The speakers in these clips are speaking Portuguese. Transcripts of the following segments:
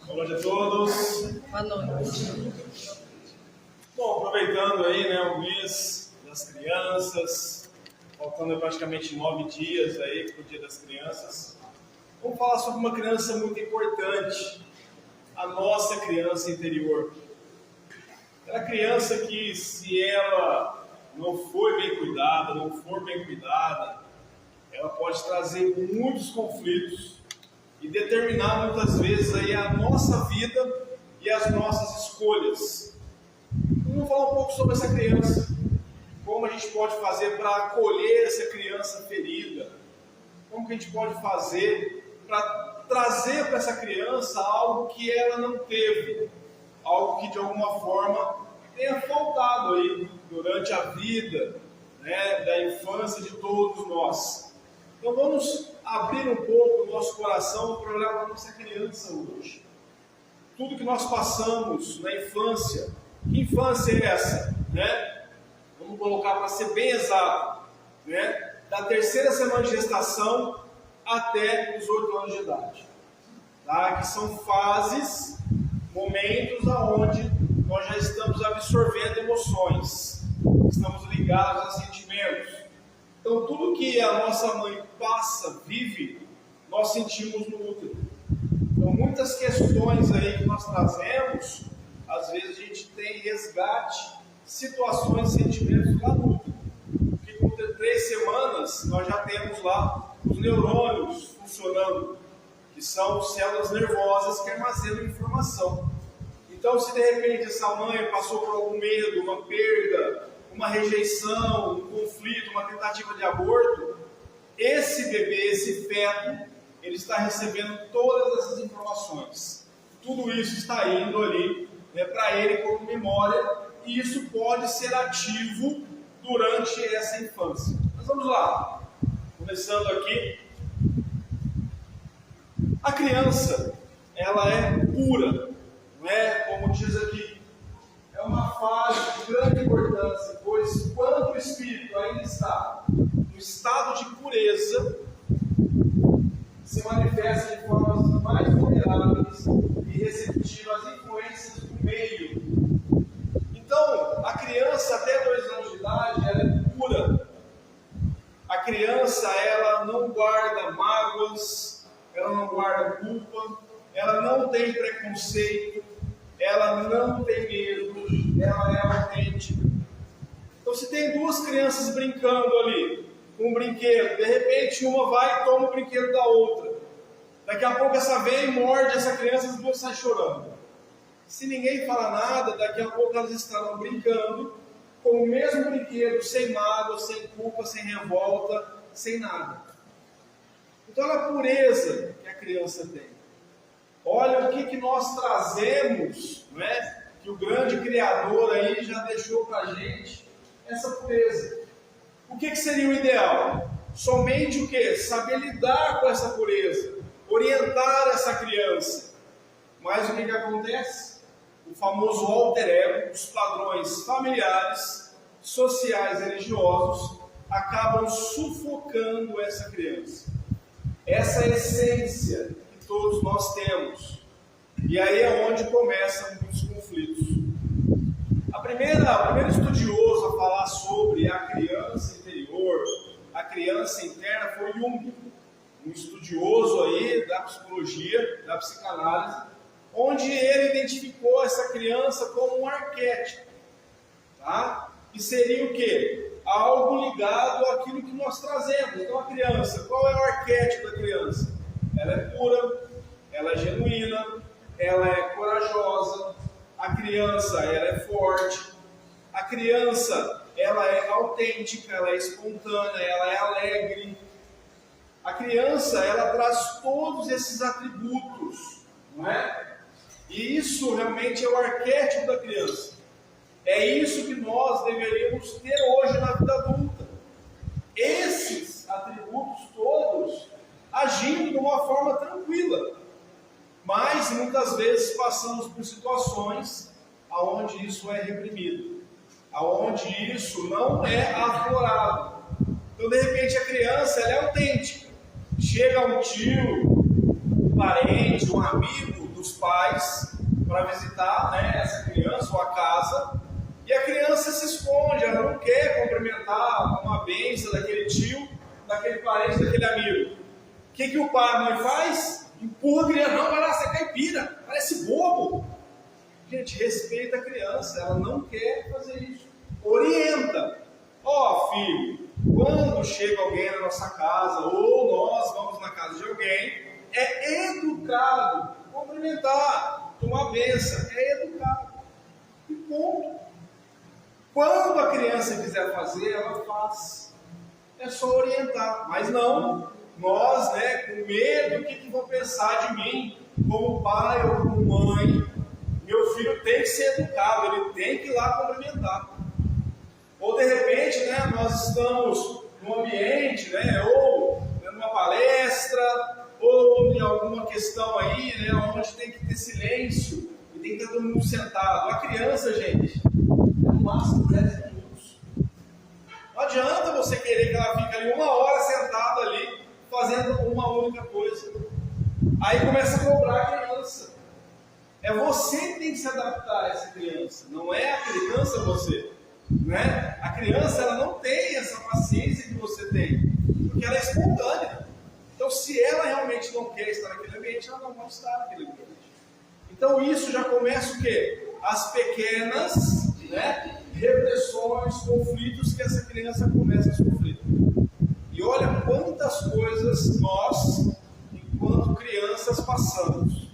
Boa noite a todos. Boa noite. Bom, aproveitando aí, o mês das crianças, faltando praticamente 9 dias aí para o Dia das Crianças, vamos falar sobre uma criança muito importante, a nossa criança interior. Aquela criança que, se ela não for bem cuidada, ela pode trazer muitos conflitos e determinar muitas vezes aí a nossa vida e as nossas escolhas. Vamos falar um pouco sobre essa criança, como a gente pode fazer para acolher essa criança ferida, como que a gente pode fazer para trazer para essa criança algo que ela não teve, algo que de alguma forma tenha faltado aí durante a vida, da infância de todos nós. Então vamos abrir um pouco o nosso coração para olhar para a nossa criança hoje. Tudo que nós passamos na infância, que infância é essa? Vamos colocar para ser bem exato, da 3ª semana de gestação até os 8 anos de idade. Tá? Que são fases, momentos onde nós já estamos absorvendo emoções, estamos ligados a sentimentos. Então, tudo que a nossa mãe passa, vive, nós sentimos no útero. Então, muitas questões aí que nós trazemos, às vezes a gente tem resgate, situações, sentimentos lá no útero. Porque com 3 semanas, nós já temos lá os neurônios funcionando, que são células nervosas que armazenam informação. Então, se de repente essa mãe passou por algum medo, uma perda, uma rejeição, um conflito, uma tentativa de aborto, esse bebê, esse feto, ele está recebendo todas essas informações. Tudo isso está indo ali para ele como memória, e isso pode ser ativo durante essa infância. Mas vamos lá, começando aqui. A criança, ela é pura, como diz aqui. É uma fase de grande importância, pois quando o espírito ainda está no estado de pureza, se manifesta de formas mais vulneráveis e receptivas às influências do meio. Então, a criança até 2 anos de idade, ela é pura. A criança, ela não guarda mágoas, ela não guarda culpa, ela não tem preconceito, ela não tem medo, ela é autêntica. Então, se tem 2 crianças brincando ali com um brinquedo, de repente uma vai e toma o brinquedo da outra. Daqui a pouco essa vem e morde essa criança e as 2 saem chorando. Se ninguém fala nada, daqui a pouco elas estarão brincando com o mesmo brinquedo, sem mágoa, sem culpa, sem revolta, sem nada. Então, olha a pureza que a criança tem. Olha o que nós trazemos, que o grande Criador aí já deixou para a gente, essa pureza. O que seria o ideal? Somente o quê? Saber lidar com essa pureza, orientar essa criança. Mas o que acontece? O famoso alter ego, os padrões familiares, sociais e religiosos, acabam sufocando essa criança. Essa essência todos nós temos. E aí é onde começam muitos conflitos. O primeiro estudioso a falar sobre a criança interior, a criança interna, foi Jung, um estudioso aí da psicologia, da psicanálise, onde ele identificou essa criança como um arquétipo, tá? E seria o quê? Algo ligado àquilo que nós trazemos. Então a criança, qual é o arquétipo da criança? Ela é pura, ela é genuína, ela é corajosa, a criança ela é forte, a criança ela é autêntica, ela é espontânea, ela é alegre. A criança ela traz todos esses atributos, E isso realmente é o arquétipo da criança. É isso que nós deveríamos ter hoje na vida adulta. Esses atributos todos agindo de uma forma tranquila, mas muitas vezes passamos por situações onde isso é reprimido, onde isso não é aflorado. Então, de repente, a criança ela é autêntica. Chega um tio, um parente, um amigo dos pais para visitar, né, essa criança ou a casa, e a criança se esconde, ela não quer cumprimentar uma bênção daquele tio, daquele parente, daquele amigo. O que o pai e a mãe faz? Empurra a criança, não, vai lá, você é caipira, parece bobo. Gente, respeita a criança, ela não quer fazer isso. Orienta. Ó, filho, quando chega alguém na nossa casa, ou nós vamos na casa de alguém, é educado cumprimentar, tomar bênção, é educado. E ponto. Quando a criança quiser fazer, ela faz. É só orientar. Mas não, nós, né, com medo, o que vão pensar de mim, como pai ou como mãe? Meu filho tem que ser educado, ele tem que ir lá cumprimentar. Ou de repente, né, nós estamos num ambiente, né, ou numa palestra, ou em alguma questão aí, né, onde tem que ter silêncio e tem que estar todo mundo sentado. A criança, gente, é no máximo 10 minutos. Não adianta você querer que ela fique ali 1 hora sentada ali, fazendo uma única coisa. Aí começa a cobrar a criança. É você que tem que se adaptar a essa criança, não é a criança você. Né? A criança, ela não tem essa paciência que você tem, porque ela é espontânea. Então, se ela realmente não quer estar naquele ambiente, ela não vai estar naquele ambiente. Então, isso já começa o quê? As pequenas, né, repressões, conflitos que essa criança começa a sofrer. E olha quantas coisas nós, enquanto crianças, passamos.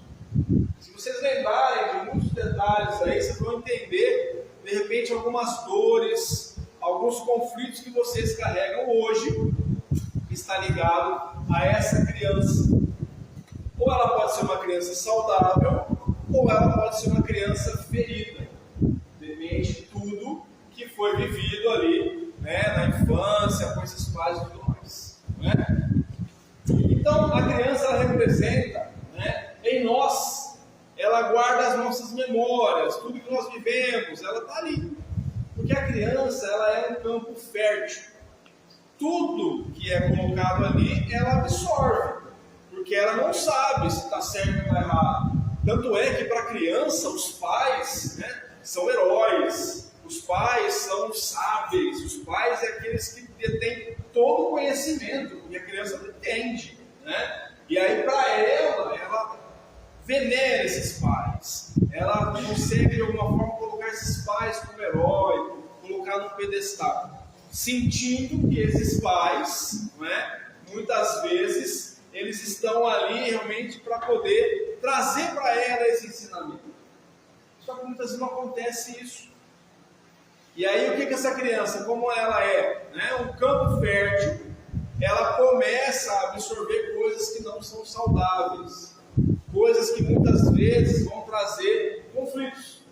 Se vocês lembrarem de muitos detalhes aí, vocês vão entender, de repente, algumas dores, alguns conflitos que vocês carregam hoje, está ligado a essa criança. Ou ela pode ser uma criança saudável, ou ela pode ser uma criança ferida. Depende de tudo que foi vivido ali, né, na infância, com esses pais e tudo mais. Né? Então, a criança, ela representa, né, em nós, ela guarda as nossas memórias, tudo que nós vivemos, ela está ali. Porque a criança, ela é um campo fértil. Tudo que é colocado ali, ela absorve. Porque ela não sabe se está certo ou está errado. Tanto é que para a criança, os pais, né, são heróis. Os pais são sábios. Os pais é aqueles que detêm todo o conhecimento. E a criança não entende. Né? E aí, para ela venera esses pais, ela consegue de alguma forma colocar esses pais como herói, colocar no pedestal, sentindo que esses pais, não é, muitas vezes, eles estão ali realmente para poder trazer para ela esse ensinamento. Só que muitas vezes não acontece isso. E aí o que essa criança, como ela é, né, um campo fértil, ela começa a absorver coisas que não são saudáveis. Coisas que muitas vezes vão trazer conflitos.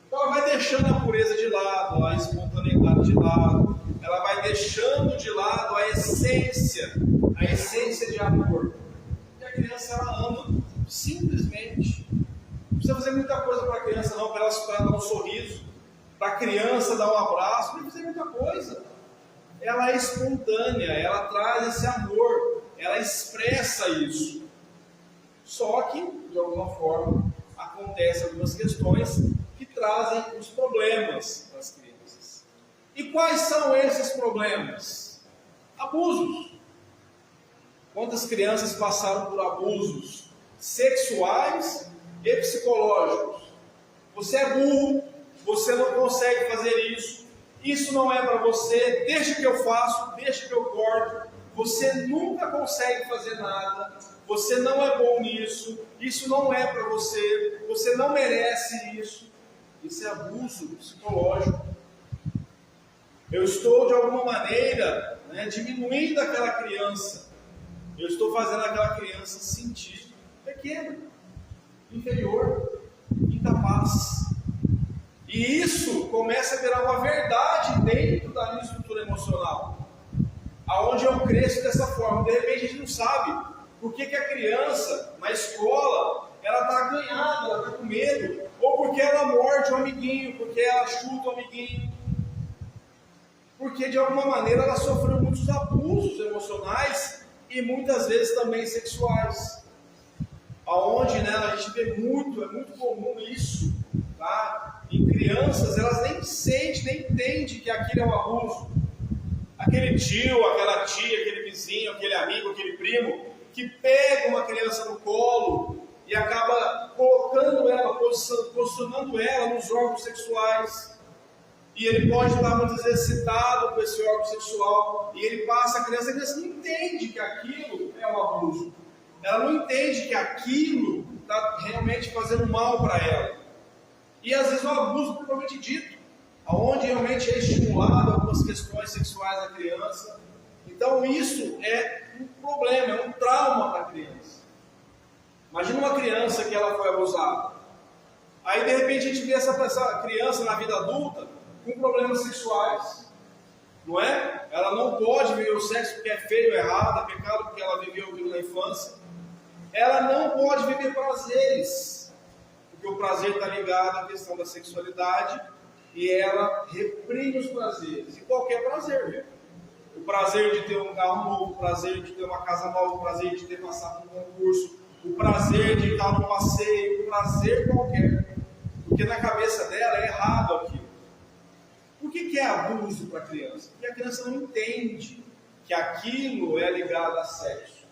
Então ela vai deixando a pureza de lado, a espontaneidade de lado, ela vai deixando de lado a essência de amor. E a criança, ela ama, simplesmente. Não precisa fazer muita coisa para a criança, não, para ela dar um sorriso, para a criança dar um abraço, não precisa fazer muita coisa. Ela é espontânea, ela traz esse amor, ela expressa isso. Só que, de alguma forma, acontecem algumas questões que trazem os problemas para as crianças. E quais são esses problemas? Abusos. Quantas crianças passaram por abusos sexuais e psicológicos? Você é burro, você não consegue fazer isso não é para você, deixa que eu faço, deixa que eu corto, você nunca consegue fazer nada. Você não é bom nisso, isso não é para você, você não merece isso. Isso é abuso psicológico. Eu estou, de alguma maneira, né, diminuindo aquela criança. Eu estou fazendo aquela criança se sentir pequena, inferior, incapaz. E isso começa a virar uma verdade dentro da minha estrutura emocional. Aonde eu cresço dessa forma. De repente a gente não sabe por que a criança, na escola, ela está acanhada, ela está com medo, ou porque ela morde o amiguinho, porque ela chuta o amiguinho, porque de alguma maneira ela sofreu muitos abusos emocionais e muitas vezes também sexuais. aonde, né, a gente vê muito, é muito comum isso, tá? Em crianças, elas nem sentem, nem entendem que aquilo é um abuso. Aquele tio, aquela tia, aquele vizinho, aquele amigo, aquele primo, que pega uma criança no colo e acaba colocando ela, posicionando ela nos órgãos sexuais. E ele pode estar muitas vezes excitado com esse órgão sexual, e ele passa a criança não entende que aquilo é um abuso. Ela não entende que aquilo está realmente fazendo mal para ela. E às vezes o abuso propriamente dito, onde realmente é estimulado algumas questões sexuais da criança. Então isso é um problema, é um trauma para a criança. Imagina uma criança que ela foi abusada. Aí de repente a gente vê essa criança na vida adulta com problemas sexuais, não é? Ela não pode viver o sexo porque é feio, errado, é pecado porque ela viveu aquilo na infância. Ela não pode viver prazeres, porque o prazer está ligado à questão da sexualidade e ela reprime os prazeres, e qualquer prazer, viu? O prazer de ter um carro novo, o prazer de ter uma casa nova, o prazer de ter passado um concurso, o prazer de estar no passeio, o prazer qualquer, porque na cabeça dela é errado aquilo. Por que é abuso para a criança? Porque a criança não entende que aquilo é ligado a sexo.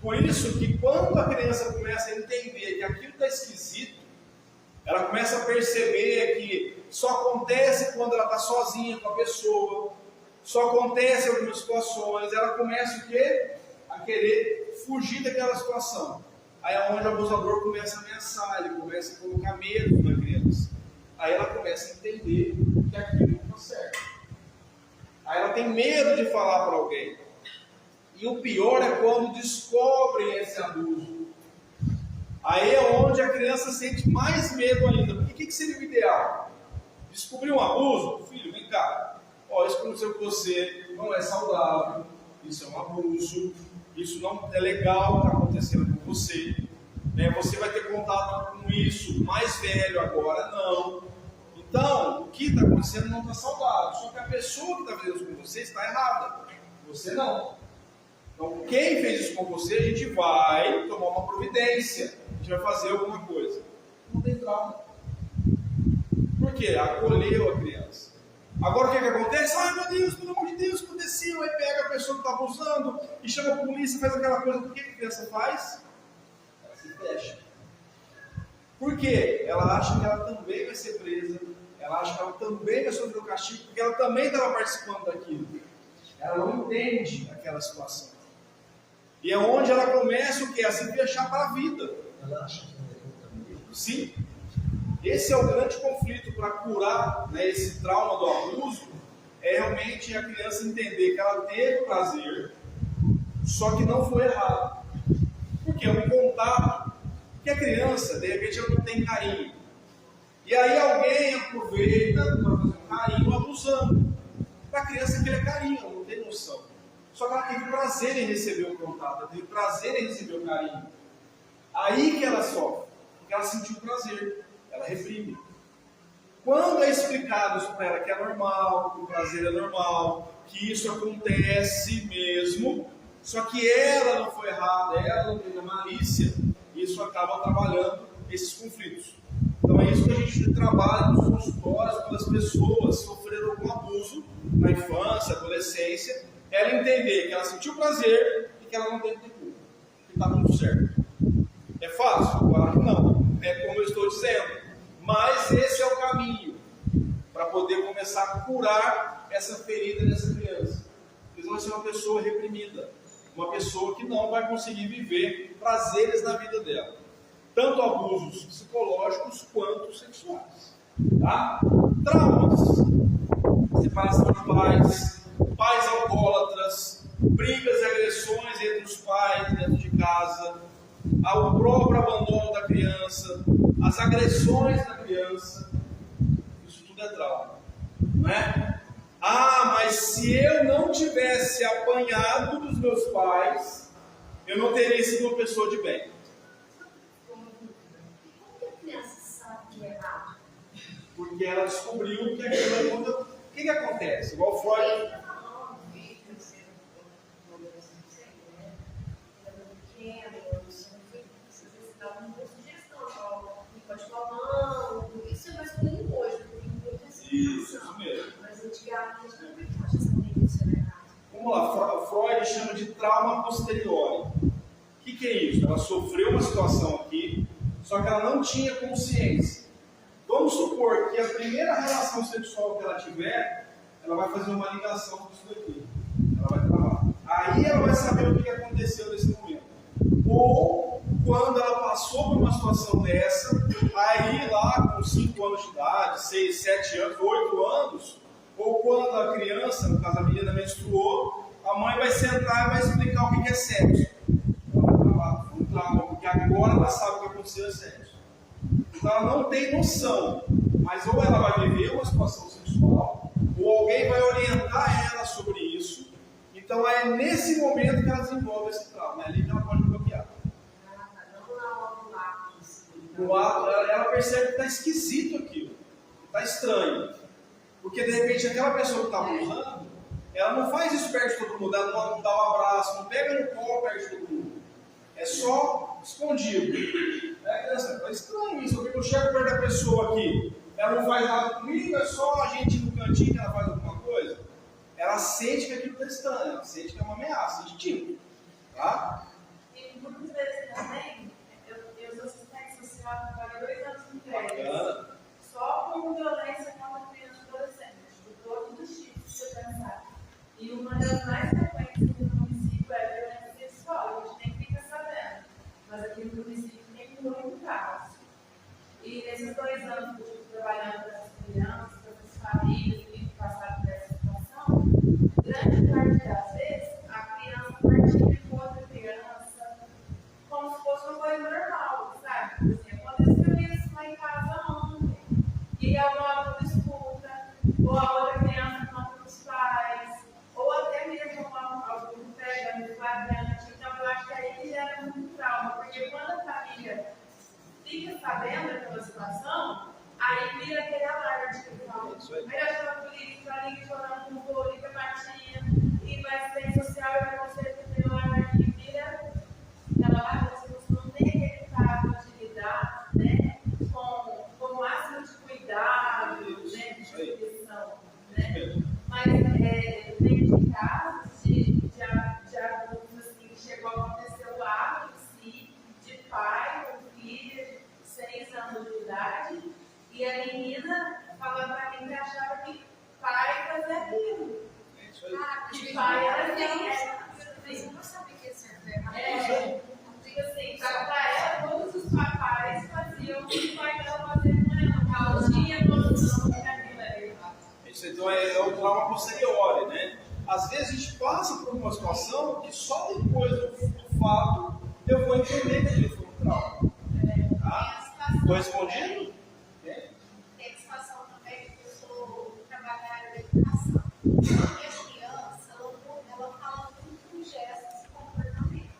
Por isso que quando a criança começa a entender que aquilo está esquisito, ela começa a perceber que só acontece quando ela está sozinha com a pessoa, só acontece em algumas situações, ela começa o quê? A querer fugir daquela situação. Aí é onde o abusador começa a ameaçar, ele começa a colocar medo na criança. Aí ela começa a entender que aquilo não está certo. Aí ela tem medo de falar para alguém. E o pior é quando descobrem esse abuso. Aí é onde a criança sente mais medo ainda. Porque o que seria o ideal? Descobrir um abuso? Filho, vem cá. Ó, isso aconteceu com você, não é saudável, isso é um abuso, isso não é legal que está acontecendo com você. Né? Você vai ter contato com isso mais velho agora, não. Então, o que está acontecendo não está saudável. Só que a pessoa que está fazendo isso com você está errada. Você não. Então, quem fez isso com você, a gente vai tomar uma providência. A gente vai fazer alguma coisa. Não tem trauma. Por quê? Acolheu a criança. Agora o que acontece? Ai meu Deus, pelo amor de Deus, aconteceu. Aí pega a pessoa que está abusando e chama a polícia, faz aquela coisa. O que a criança faz? Ela se fecha. Por quê? Ela acha que ela também vai ser presa. Ela acha que ela também vai sofrer o castigo, porque ela também estava participando daquilo. Ela não entende aquela situação. E é onde ela começa o quê? A se fechar para a vida. Ela acha que ela também. Sim. Esse é o grande conflito para curar, né, esse trauma do abuso, é realmente a criança entender que ela teve prazer, só que não foi errado. Porque é um contato que a criança, de repente, ela não tem carinho. E aí alguém aproveita para fazer um carinho abusando. Para a criança aquele é carinho, ela não tem noção. Só que ela teve prazer em receber o contato, ela teve prazer em receber o carinho. Aí que ela sofre, porque ela sentiu prazer. Ela reprime. Quando é explicado isso para ela que é normal, que o prazer é normal, que isso acontece mesmo, só que ela não foi errada, ela não teve a malícia, isso acaba trabalhando esses conflitos. Então é isso que a gente trabalha nos consultórios, quando as pessoas sofreram algum abuso na infância, adolescência, ela entender que ela sentiu prazer e que ela não tem que ter culpa, que está tudo certo. É fácil? Claro que não. É como eu estou dizendo. Mas esse é o caminho para poder começar a curar essa ferida dessa criança. Porque vai ser uma pessoa reprimida. Uma pessoa que não vai conseguir viver prazeres na vida dela. Tanto abusos psicológicos quanto sexuais. Tá? Traumas. Separação de pais. Pais alcoólatras. Brigas e agressões entre os pais dentro de casa. O próprio abandono da criança, as agressões da criança, isso tudo é trauma, não é? Ah, mas se eu não tivesse apanhado dos meus pais, eu não teria sido uma pessoa de bem. Como a criança sabe que é errado? Porque ela descobriu que aquilo é quando... O que acontece? Igual Freud... que é isso? Ela sofreu uma situação aqui, só que ela não tinha consciência. Vamos supor que a primeira relação sexual que ela tiver, ela vai fazer uma ligação com isso daqui. Ela vai travar. Aí ela vai saber o que aconteceu nesse momento. Ou quando ela passou por uma situação dessa, aí lá com 5 anos de idade, 6, 7 anos, 8 anos, ou quando a criança, no caso a menina menstruou, a mãe vai sentar e vai explicar o que é sexo. Ela vai travar, um trauma, porque agora ela sabe o que aconteceu é sexo. Então ela não tem noção, mas ou ela vai viver uma situação sexual, ou alguém vai orientar ela sobre isso. Então é nesse momento que ela desenvolve esse trauma, é ali que ela pode bloquear. No ato, ela percebe que está esquisito aquilo, está estranho. Porque de repente aquela pessoa que está abusando, ela não faz isso perto de todo mundo, ela não dá um abraço, não pega no colo perto de todo mundo. É só escondido. Está estranho isso, eu chego perto da pessoa aqui, ela não faz nada comigo, é só a gente no cantinho que ela faz alguma coisa. Ela sente que aquilo está estranho, ela sente que é uma ameaça, instinto. Tá? E muitas vezes também, eu sou assistente social há 2 anos em creche. Só com violência contra criança e adolescente, de todos os tipos que você pensar. E uma das mais frequentes aqui no município é a violência sexual, a gente nem fica sabendo. Mas aqui no município tem muito caso. E nesses 2 anos que eu estive trabalhando com essas crianças, com essas famílias que passaram por essa situação, grande parte das vezes a criança partilha com outra criança como se fosse uma coisa normal, sabe? Assim, aconteceu isso lá em casa ontem, e alguma coisa escuta, ou a outra criança conta para os pais, ou até mesmo algum pegando flagrante. Então eu acho que aí que gera muito trauma, porque quando a família fica sabendo daquela situação, aí vira aquele alarde que eu falo. Aí eu chamo a polícia, a liga chorando com o vô, liga batinha, e vai assistente social e vai você ter o alarde e vira. Ela vai, você não tem aquele tato de lidar, né, com o máximo de cuidado, né, de proteção, né? Mas tem casos de adultos assim, que chegou a acontecer o ato em si, de pai com filha de 6 anos de idade, e a menina falando para mim que achava que pai fazia aquilo. Que pai era assim. Eu não sabia que isso era Tipo assim, para ela, todos os papais faziam o que o pai dela fazia com ela. Ela tinha noção que aquilo era errado. Isso então é o trauma posteriori, né? Às vezes a gente passa por uma situação que só depois do fato eu vou entender que aquilo foi um trauma. Tá? Estou respondido? Tem situação também que eu sou trabalhar em educação. E a criança, ela fala muito com gestos e comportamento.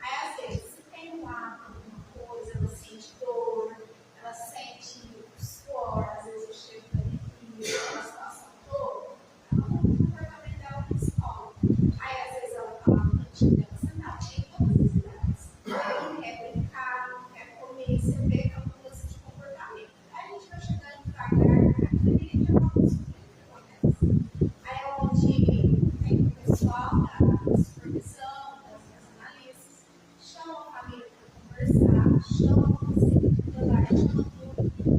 Aí, às vezes, se tem um ato, alguma coisa, ela sente dor, ela sente suor, às vezes eu chego da arrepio, aquela situação toda, ela muda o comportamento dela na escola. Aí, às vezes, ela fala no cantinho dela sentada, tem todas as idades. Ela não quer brincar, não quer comer, você vê que ela mudança de comportamento. Aí a gente vai chegando devagar, aquele já vai descobrir o que acontece. Aí é onde tem o pessoal da supervisão, das analistas, chama a família para conversar, chama o conselho tutelar, chama tudo.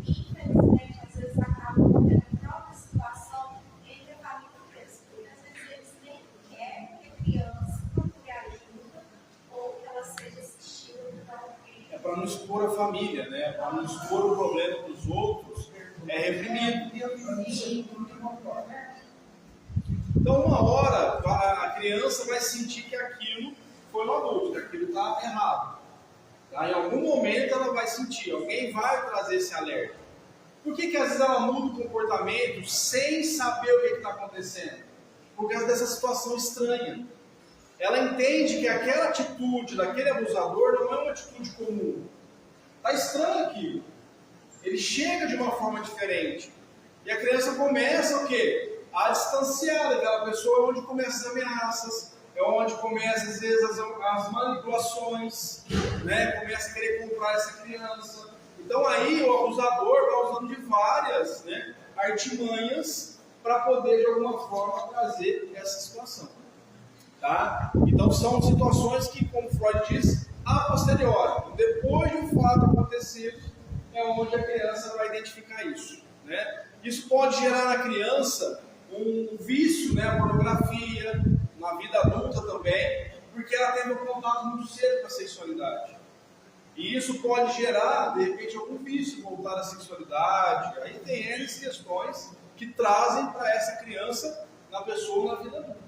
E, infelizmente, às vezes acaba tendo a própria situação entre a família e eles. Porque às vezes eles nem querem que a criança procure ajuda ou que ela seja assistida por alguém. É para não expor a família, né? Para não expor o problema para os outros, é reprimido. Então, uma hora, a criança vai sentir que aquilo foi no adulto, que aquilo está errado. Tá? Em algum momento ela vai sentir, alguém vai trazer esse alerta. Por que às vezes ela muda o comportamento sem saber o que está acontecendo? Por causa dessa situação estranha. Ela entende que aquela atitude daquele abusador não é uma atitude comum. Está estranho aquilo. Ele chega de uma forma diferente. E a criança começa o quê? A distanciar daquela pessoa, onde começam as ameaças, é onde começam às vezes as manipulações, né? Começa a querer comprar essa criança. Então aí o abusador está usando de várias, né, artimanhas para poder de alguma forma trazer essa situação. Tá? Então são situações que, como Freud diz, a posteriori. Então, depois de um fato acontecido, é onde a criança vai identificar isso, né? Isso pode gerar na criança um vício, né, a pornografia, na vida adulta também, porque ela teve um contato muito cedo com a sexualidade. E isso pode gerar, de repente, algum vício, voltar à sexualidade. Aí tem N questões que trazem para essa criança, na pessoa, na vida adulta.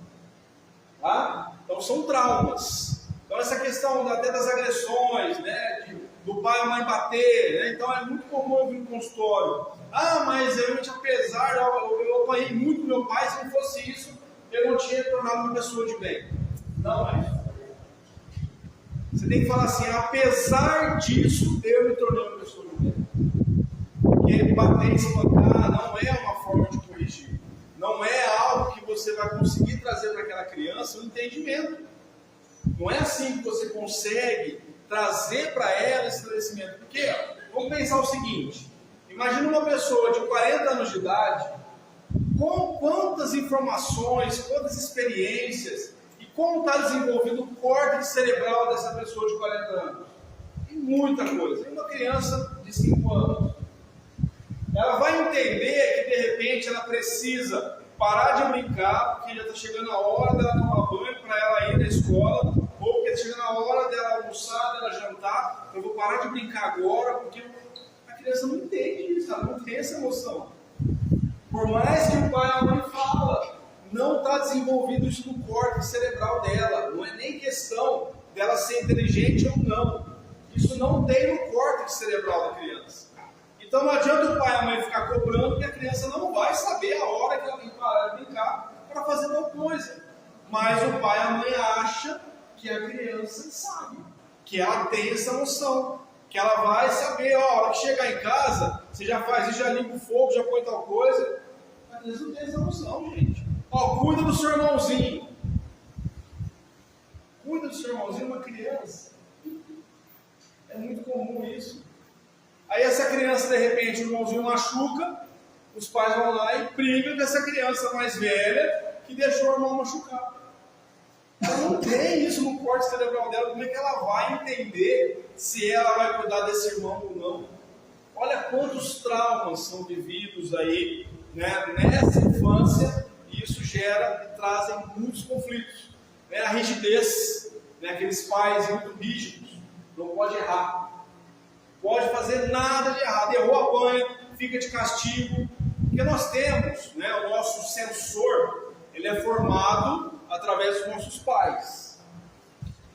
Tá? Então são traumas. Então essa questão até das agressões, né, do pai ou mãe bater, né? Então é muito comum ouvir no consultório. Ah, mas realmente, apesar, eu apanhei muito meu pai, se não fosse isso, eu não tinha tornado uma pessoa de bem. Não é. Você tem que falar assim, apesar disso, eu me tornei uma pessoa de bem. Porque bater e espancar não é uma forma de corrigir. Não é algo que você vai conseguir trazer para aquela criança um entendimento. Não é assim que você consegue trazer para ela esse esclarecimento. Porque, vamos pensar o seguinte, imagina uma pessoa de 40 anos de idade, com quantas informações, quantas experiências, e como está desenvolvido o córtex cerebral dessa pessoa de 40 anos. Tem muita coisa. Tem uma criança de 5 anos. Ela vai entender que, de repente, ela precisa parar de brincar, porque já está chegando a hora dela tomar banho para ela ir na escola, ou porque está chegando a hora dela almoçar, dela jantar, eu vou parar de brincar agora, porque a criança não entende isso, ela não tem essa emoção. Por mais que o pai e a mãe falam, não está desenvolvido isso no córtex cerebral dela. Não é nem questão dela ser inteligente ou não. Isso não tem no córtex cerebral da criança. Então não adianta o pai e a mãe ficar cobrando que a criança não vai saber a hora que ela tem que parar de brincar para fazer tal coisa. Mas o pai e a mãe acham que a criança sabe, que ela tem essa noção, que ela vai saber, ó, a hora que chegar em casa, você já faz isso, já limpa o fogo, já põe tal coisa. A criança não tem essa noção, gente. Ó, cuida do seu irmãozinho. Cuida do seu irmãozinho, uma criança. É muito comum isso. Aí essa criança, de repente, o irmãozinho machuca, os pais vão lá e brigam com essa criança mais velha que deixou o irmão machucar. Ela não tem isso no córtex cerebral dela. Como é que ela vai entender se ela vai cuidar desse irmão ou não? Olha quantos traumas são vividos aí, né, nessa infância, e isso gera e trazem muitos conflitos. Né? A rigidez, né, aqueles pais muito rígidos, não pode errar. Pode fazer nada de errado. Errou, apanha, fica de castigo. Porque nós temos, né, o nosso sensor, ele é formado através dos nossos pais.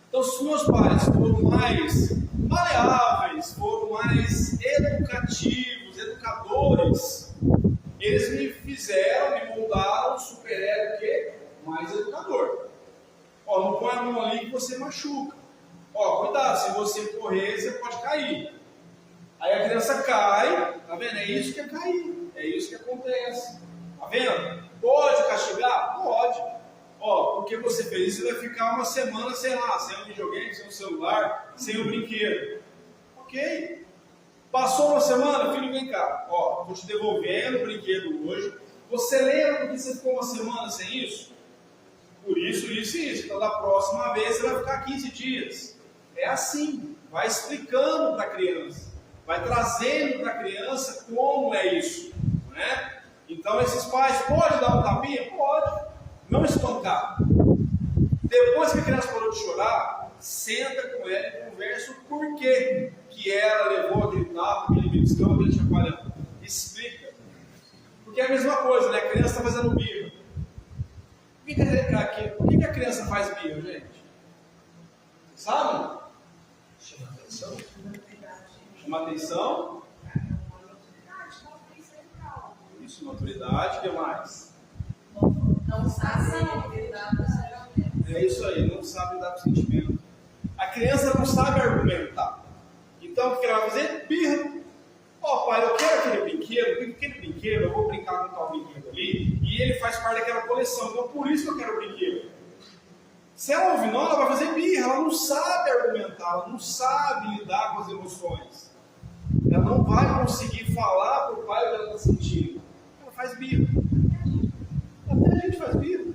Então, se os meus pais foram mais maleáveis, foram mais educativos, educadores, eles me fizeram, me moldaram, super-ego, o quê? Mais educador. Ó, não põe a mão ali que você machuca. Ó, cuidado, se você correr, você pode cair. Aí a criança cai, tá vendo? É isso que é cair, é isso que acontece. Tá vendo? Pode castigar? Pode. Ó, porque você fez isso, você vai ficar uma semana, sei lá, sem um videogame, sem um celular, sem um brinquedo. Ok. Passou uma semana, filho, vem cá. Ó, estou te devolvendo o brinquedo hoje. Você lembra que você ficou uma semana sem isso? Por isso, isso e isso. Então, da próxima vez, você vai ficar 15 dias. É assim. Vai explicando para a criança. Vai trazendo para a criança como é isso. Né? Então, esses pais, pode dar um tapinha? Pode. Não espancar. Depois que a criança parou de chorar, senta com ela e conversa o porquê que ela levou aquele tapa, aquele beliscão, aquele chacoalhão. Explica. Porque é a mesma coisa, né? A criança está fazendo birra. Por que a criança faz birra, gente? Sabe? Chama atenção. Chama atenção. Isso, maturidade, o que mais? Não sabe lidar com o sentimento. É isso aí, não sabe lidar com o sentimento. A criança não sabe argumentar. Então o que ela vai fazer? Birra. Ó, pai, eu quero aquele brinquedo, eu vou brincar com tal brinquedo ali, e ele faz parte daquela coleção, então por isso que eu quero o brinquedo. Se ela ouvir não, ela vai fazer birra, ela não sabe argumentar, ela não sabe lidar com as emoções. Ela não vai conseguir falar para o pai o que ela está sentindo. Ela faz birra. Até a gente faz birra.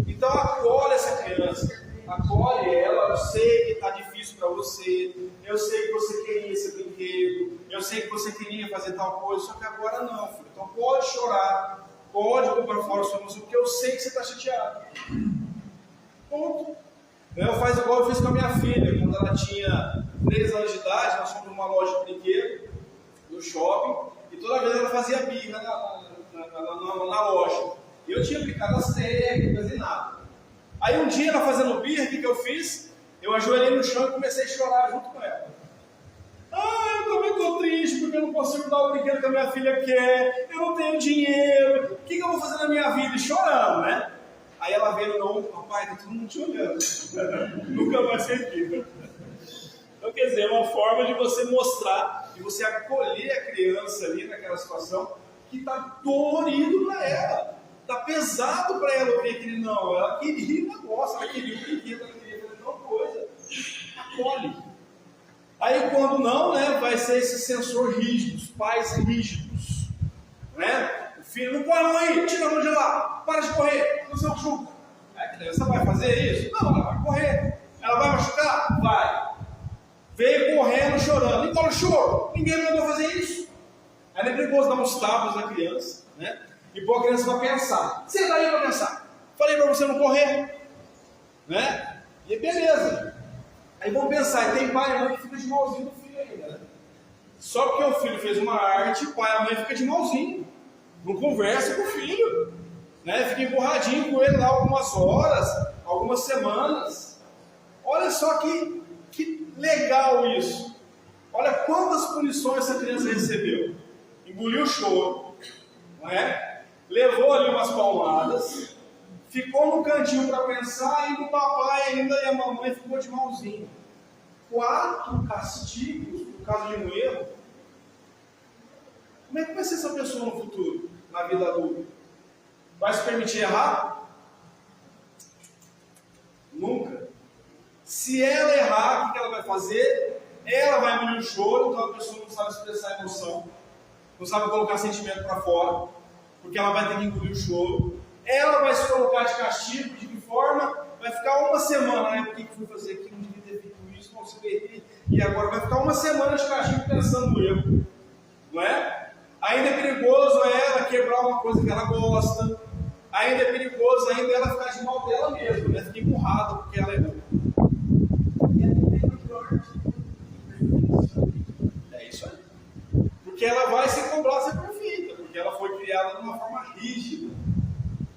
Então acolhe essa criança. acolhe ela, eu sei que está difícil para você, eu sei que você queria esse brinquedo, eu sei que você queria fazer tal coisa, só que agora não, filho. Então pode chorar, pode comprar fora a sua emoção, porque eu sei que você está chateado. Ponto. Eu faço igual eu fiz com a minha filha, quando ela tinha 3 anos de idade, nós fomos numa loja de brinquedo, no shopping, e toda vez ela fazia birra na loja. E eu tinha aplicado as técnicas e nada. Aí um dia ela fazendo birra, o que eu fiz? Eu ajoelhei no chão e comecei a chorar junto com ela. Ah, eu também estou triste porque eu não consigo dar o brinquedo que a minha filha quer, eu não tenho dinheiro, o que eu vou fazer na minha vida? E chorando, né? Aí ela veio, não, papai, tá todo mundo te olhando. Nunca mais fez birra. Então, quer dizer, é uma forma de você mostrar, de você acolher a criança ali naquela situação que está dolorido para ela. Está pesado para ela ouvir aquele não. Ela queria o negócio, ela queria o brinquedo, ela queria fazer tal coisa. Acolhe. Aí quando não, né, vai ser esse sensor rígido, os pais rígidos. Né? O filho, não corre não aí, tira a mão de lá, para de correr, não se machuca. A criança vai fazer isso? Não, ela vai correr. Ela vai machucar? Vai. Veio correndo, chorando. Então choro, ninguém mandou fazer isso. Aí é perigoso dar uns tapas na criança, né? E pôr a criança para pensar. Senta aí para pensar. Falei para você não correr. Né? E beleza. Aí vão pensar, e tem pai e mãe que fica de malzinho do filho ainda, né? Só porque o filho fez uma arte, o pai e a mãe fica de malzinho. Não conversa com o filho. Né? Fica emburradinho com ele lá algumas horas, algumas semanas. Olha só que legal isso. Olha quantas punições essa criança recebeu. Engoliu o choro, não é? Levou ali umas palmadas, ficou no cantinho para pensar, e o papai ainda e a mamãe ficou de malzinho. 4 castigos por causa de um erro. Como é que vai ser essa pessoa no futuro, na vida adulta? Vai se permitir errar? Nunca. Se ela errar, o que ela vai fazer? Ela vai engolir o choro, então a pessoa não sabe expressar emoção, não sabe colocar sentimento para fora, porque ela vai ter que engolir o choro. Ela vai se colocar de castigo, de que forma? Vai ficar uma semana, né? Por que fui fazer aqui? Não devia ter feito isso, não se perdi. E agora vai ficar uma semana de castigo pensando no erro, não é? Ainda é perigoso ela quebrar uma coisa que ela gosta. Ainda é perigoso ainda ela ficar de mal dela mesma, né? Ficar empurrada porque ela errou. É isso aí. Porque ela vai se cobrar ser perfeita, porque ela foi criada de uma forma rígida.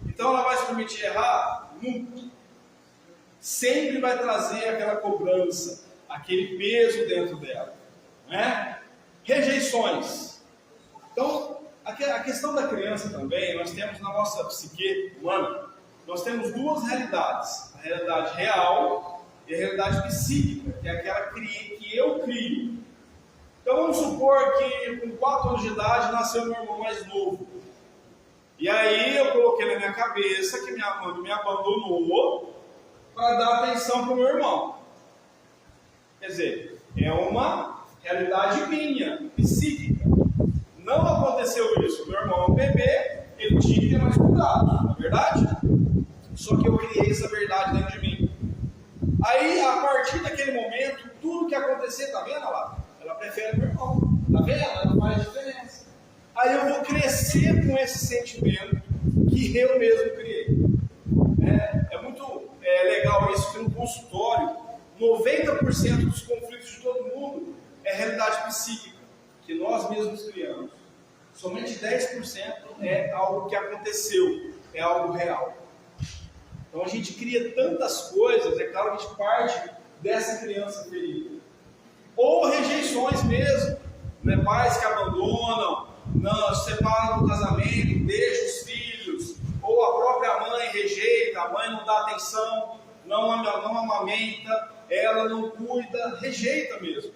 Então ela vai se permitir errar? Nunca. Sempre vai trazer aquela cobrança, aquele peso dentro dela. Né? Rejeições. Então, a questão da criança também, nós temos na nossa psique humana, nós temos 2 realidades. A realidade real e a realidade psíquica, que é aquela que eu crio. Então vamos supor que com 4 anos de idade nasceu meu irmão mais novo. E aí eu coloquei na minha cabeça que minha mãe me abandonou para dar atenção para o meu irmão. Quer dizer, é uma realidade minha, psíquica. Não aconteceu isso. Meu irmão é um bebê, ele tinha que ter mais cuidado, não é verdade? Só que eu criei essa verdade dentro de mim. Aí, a partir daquele momento, tudo que acontecer, tá vendo lá? Ela prefere meu irmão, tá vendo? Ela faz diferença. Aí eu vou crescer com esse sentimento que eu mesmo criei. É muito legal isso, que no consultório, 90% dos conflitos de todo mundo é realidade psíquica, que nós mesmos criamos. Somente 10% é algo que aconteceu, é algo real. Então a gente cria tantas coisas, é claro que a gente parte dessa criança ferida. Ou rejeições mesmo, né? Pais que abandonam, não, se separam do casamento, deixam os filhos, ou a própria mãe rejeita, a mãe não dá atenção, não amamenta, ela não cuida, rejeita mesmo.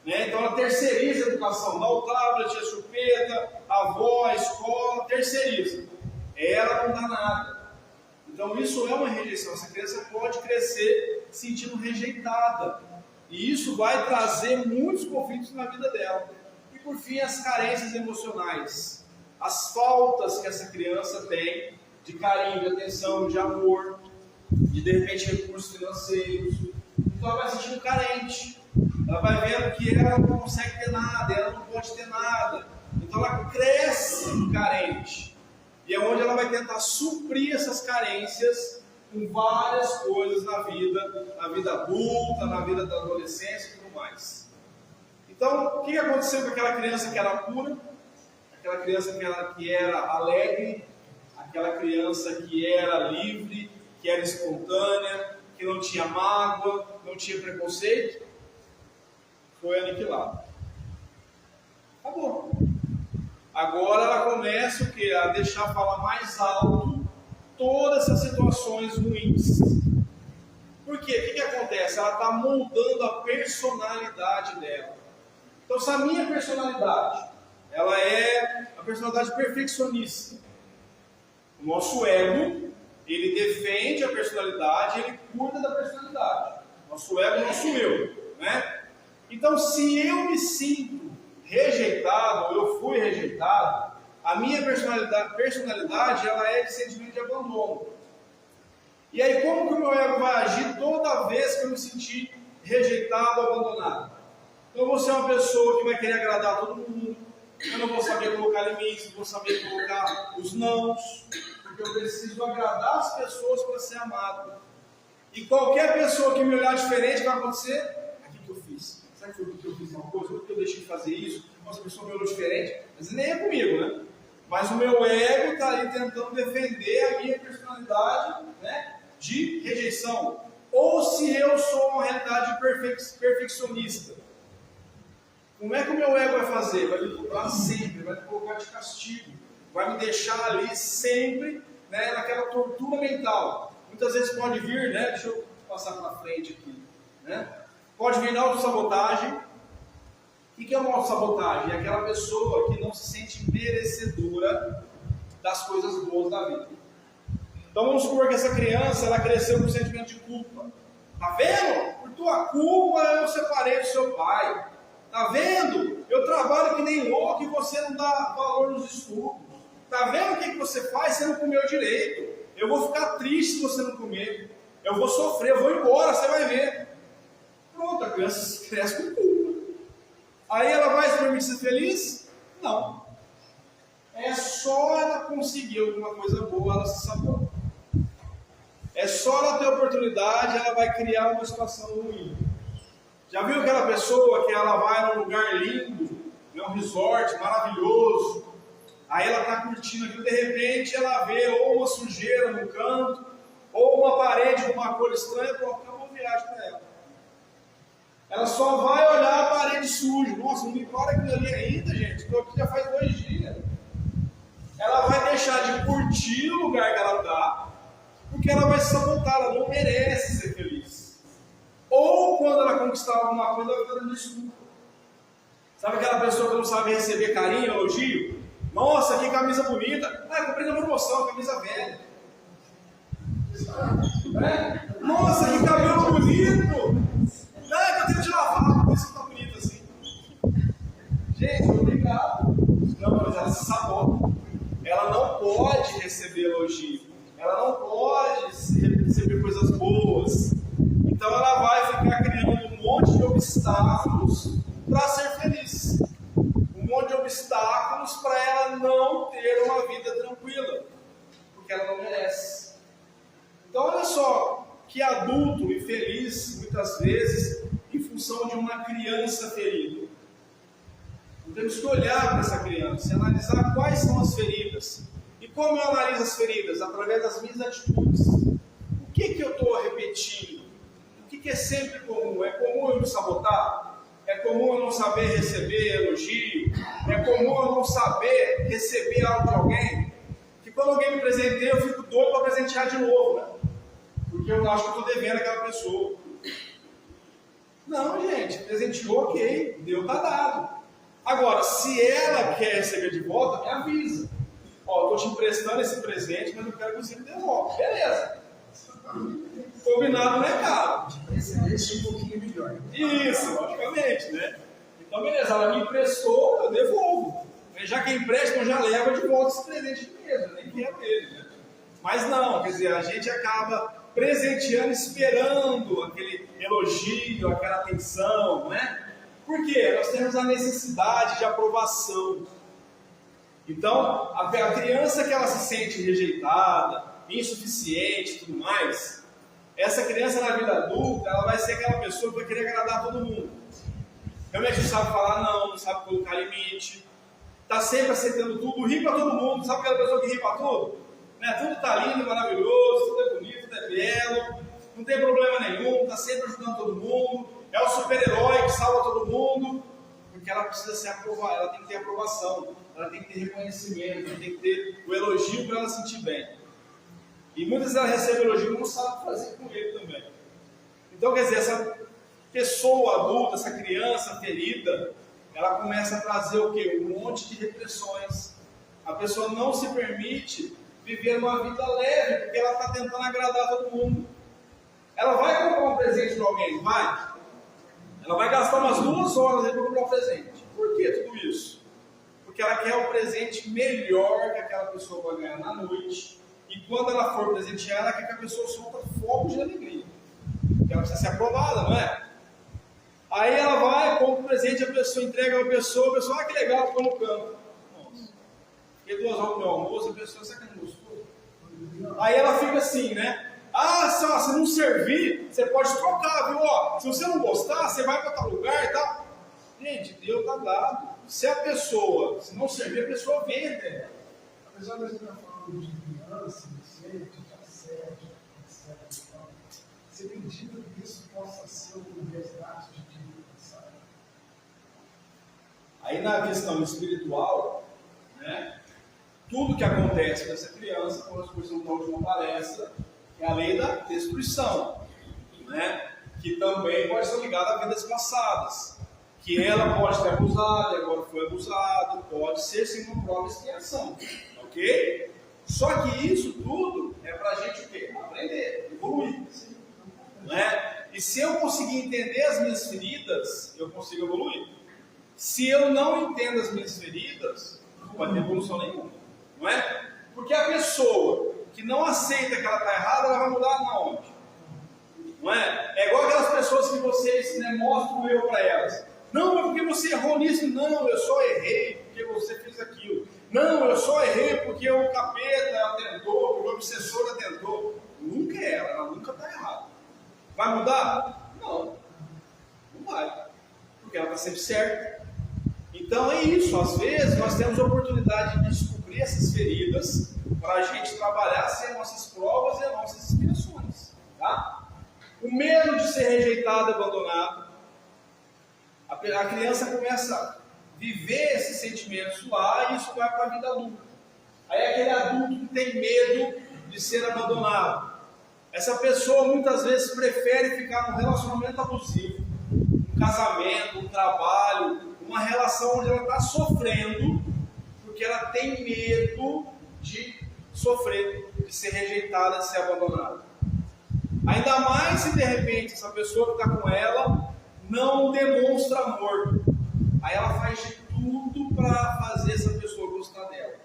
Né? Então ela terceiriza a educação, dá o tablet, a chupeta, a avó, a escola, terceiriza. Ela não dá nada. Então isso é uma rejeição. Essa criança pode crescer sentindo rejeitada. E isso vai trazer muitos conflitos na vida dela. E por fim, as carências emocionais. As faltas que essa criança tem de carinho, de atenção, de amor, de de repente, recursos financeiros. Então ela vai se sentindo carente. Ela vai vendo que ela não consegue ter nada, ela não pode ter nada. Então ela cresce carente. E é onde ela vai tentar suprir essas carências com várias coisas na vida adulta, na vida da adolescência e tudo mais. Então, o que aconteceu com aquela criança que era pura? Aquela criança que era alegre, aquela criança que era livre, que era espontânea, que não tinha mágoa, não tinha preconceito, foi aniquilada. Acabou. Agora ela começa o quê? A deixar falar mais alto todas essas situações ruins. Por quê? O que acontece? Ela está moldando a personalidade dela. Então, se a minha personalidade, ela é a personalidade perfeccionista, o nosso ego, ele defende a personalidade, ele cuida da personalidade. Nosso ego, nosso eu, né? Então, se eu me sinto rejeitado, ou eu fui rejeitado, a minha personalidade ela é de sentimento de abandono. E aí, como que o meu ego vai agir toda vez que eu me sentir rejeitado ou abandonado? Então, eu vou ser uma pessoa que vai querer agradar todo mundo, eu não vou saber colocar limites, não vou saber colocar os nãos, porque eu preciso agradar as pessoas para ser amado. E qualquer pessoa que me olhar diferente, vai acontecer, o que eu fiz? Será que foi porque eu fiz uma coisa? Ou porque eu deixei de fazer isso? Nossa, a pessoa me olhou diferente. Mas nem é comigo, né? Mas o meu ego está ali tentando defender a minha personalidade, né, de rejeição. Ou se eu sou uma realidade perfeccionista. Como é que o meu ego vai fazer? Vai me cobrar sempre, vai me colocar de castigo. Vai me deixar ali sempre, né, naquela tortura mental. Muitas vezes pode vir, né? Deixa eu passar para frente aqui, né? Pode vir na autossabotagem. O que é uma autossabotagem? É aquela pessoa que não se sente merecedora das coisas boas da vida. Então vamos supor que essa criança ela cresceu com sentimento de culpa. Tá vendo? Por tua culpa eu separei do seu pai. Tá vendo? Eu trabalho que nem louco e você não dá valor nos estudos. Tá vendo o que você faz? Você não comeu direito. Eu vou ficar triste se você não comer. Eu vou sofrer, eu vou embora, você vai ver. Pronto, a criança cresce com culpa. Aí ela vai se permitir ser feliz? Não. É só ela conseguir alguma coisa boa, ela se sabota. É só ela ter oportunidade, ela vai criar uma situação ruim. Já viu aquela pessoa que ela vai num lugar lindo, num resort maravilhoso, aí ela está curtindo aquilo, de repente ela vê ou uma sujeira no canto, ou uma parede com uma cor estranha, pronto, acabou a viagem para ela. Ela só vai olhar a parede suja. Nossa, não me para aquilo ali ainda, gente. Estou aqui já faz 2 dias. Ela vai deixar de curtir o lugar que ela está, porque ela vai se sabotar, ela não merece ser feliz. Ou quando ela conquistar alguma coisa, ela vai dando desculpa. Sabe aquela pessoa que não sabe receber carinho, elogio? Nossa, que camisa bonita. Ah, eu comprei na promoção, camisa velha. É? Nossa, que cabelo bonito. Ah, eu tenho que lavar, por isso que tá bonito assim. Gente, obrigado. Não, mas ela se sabota. Ela não pode receber elogio. Ela não pode receber coisas boas. Então ela vai ficar criando um monte de obstáculos para ser feliz. Um monte de obstáculos para ela não ter uma vida tranquila. Porque ela não merece. Então olha só, que adulto infeliz, muitas vezes, em função de uma criança ferida. Então, temos que olhar para essa criança e analisar quais são as feridas. E como eu analiso as feridas? Através das minhas atitudes. O que eu estou repetindo? O que é sempre comum? É comum eu me sabotar? É comum eu não saber receber elogio? É comum eu não saber receber algo de alguém? Que quando alguém me presenteia, eu fico doido para presentear de novo, né? Porque eu acho que eu estou devendo aquela pessoa. Não, gente, presenteou, ok, deu, tá dado. Agora, se ela quer receber de volta, me avisa. Ó, eu estou te emprestando esse presente, mas eu quero que você me devolva. Beleza. Combinado não é caro. Esse é um pouquinho melhor. Isso, logicamente, né? Então, beleza, ela me emprestou, eu devolvo. Já que empresta, eu já levo de volta esse presente mesmo, eu nem quero ele, né? Mas não, quer dizer, a gente acaba presenteando, esperando aquele elogio, aquela atenção, né? Por quê? Nós temos a necessidade de aprovação. Então, a criança que ela se sente rejeitada, insuficiente e tudo mais, essa criança na vida adulta, ela vai ser aquela pessoa que vai querer agradar todo mundo. Realmente não sabe falar não, não sabe colocar limite, está sempre aceitando tudo, ri para todo mundo, sabe aquela pessoa que ri para tudo? Né? Tudo está lindo, maravilhoso, tudo é bonito, tudo é belo, não tem problema nenhum, está sempre ajudando todo mundo, é o super-herói que salva todo mundo, porque ela precisa ser aprovada, ela tem que ter aprovação, ela tem que ter reconhecimento, ela tem que ter o elogio para ela se sentir bem. E muitas vezes ela recebe elogio e não sabe fazer com ele também. Então, quer dizer, essa pessoa adulta, essa criança ferida, ela começa a trazer o quê? Um monte de repressões. A pessoa não se permite viver uma vida leve, porque ela está tentando agradar todo mundo. Ela vai comprar um presente para alguém? Vai. Ela vai gastar umas 2 horas para comprar um presente. Por que tudo isso? Porque ela quer o presente melhor que aquela pessoa vai ganhar na noite. E quando ela for presentear, ela quer que a pessoa solta fogo de alegria. Porque ela precisa ser aprovada, não é? Aí ela vai, compra o presente, a pessoa entrega a pessoa, que legal, ficou no canto. Nossa, fiquei 2 horas no meu almoço, a pessoa, será que não gostou? Aí ela fica assim, né? Ah, se não servir, você pode trocar, viu? Ó, se você não gostar, você vai para tal lugar e tal. Gente, Deus está dado. Se a pessoa, se não servir, a pessoa vende. Apesar da gente estar falando de criança, inocente, de assédio, etc. Então, você acredita que isso possa ser um resgate de vida passada? Aí na questão espiritual, né, tudo que acontece com essa criança, como nós conversamos na última palestra, é a lei da destruição, né, que também pode ser ligada a vidas passadas, que ela pode ter abusado, e agora foi abusado, pode ser sim uma prova de expiação, ok? Só que isso tudo é para a gente o quê? Aprender, evoluir, né? E se eu conseguir entender as minhas feridas, eu consigo evoluir. Se eu não entendo as minhas feridas, não vai ter evolução nenhuma, não é? Porque a pessoa que não aceita que ela está errada, ela vai mudar na onde? Não é? É igual aquelas pessoas que vocês, né, mostram o erro para elas. Não, é porque você errou nisso. Não, eu só errei porque você fez aquilo. Não, eu só errei porque o capeta atentou, porque o obsessor atentou. Nunca é ela nunca está errada. Vai mudar? Não, não vai. Porque ela está sempre certa. Então é isso, às vezes nós temos a oportunidade de descobrir essas feridas para a gente trabalhar sem as nossas provas e as nossas inspirações. Tá? O medo de ser rejeitado, abandonado. A criança começa a viver esses sentimentos lá e isso vai para a vida adulta. Aí é aquele adulto que tem medo de ser abandonado. Essa pessoa muitas vezes prefere ficar num relacionamento abusivo, um casamento, um trabalho, uma relação onde ela está sofrendo, porque ela tem medo de sofrer, de ser rejeitada, de ser abandonada. Ainda mais se de repente essa pessoa que está com ela não demonstra amor. Aí ela faz de tudo para fazer essa pessoa gostar dela.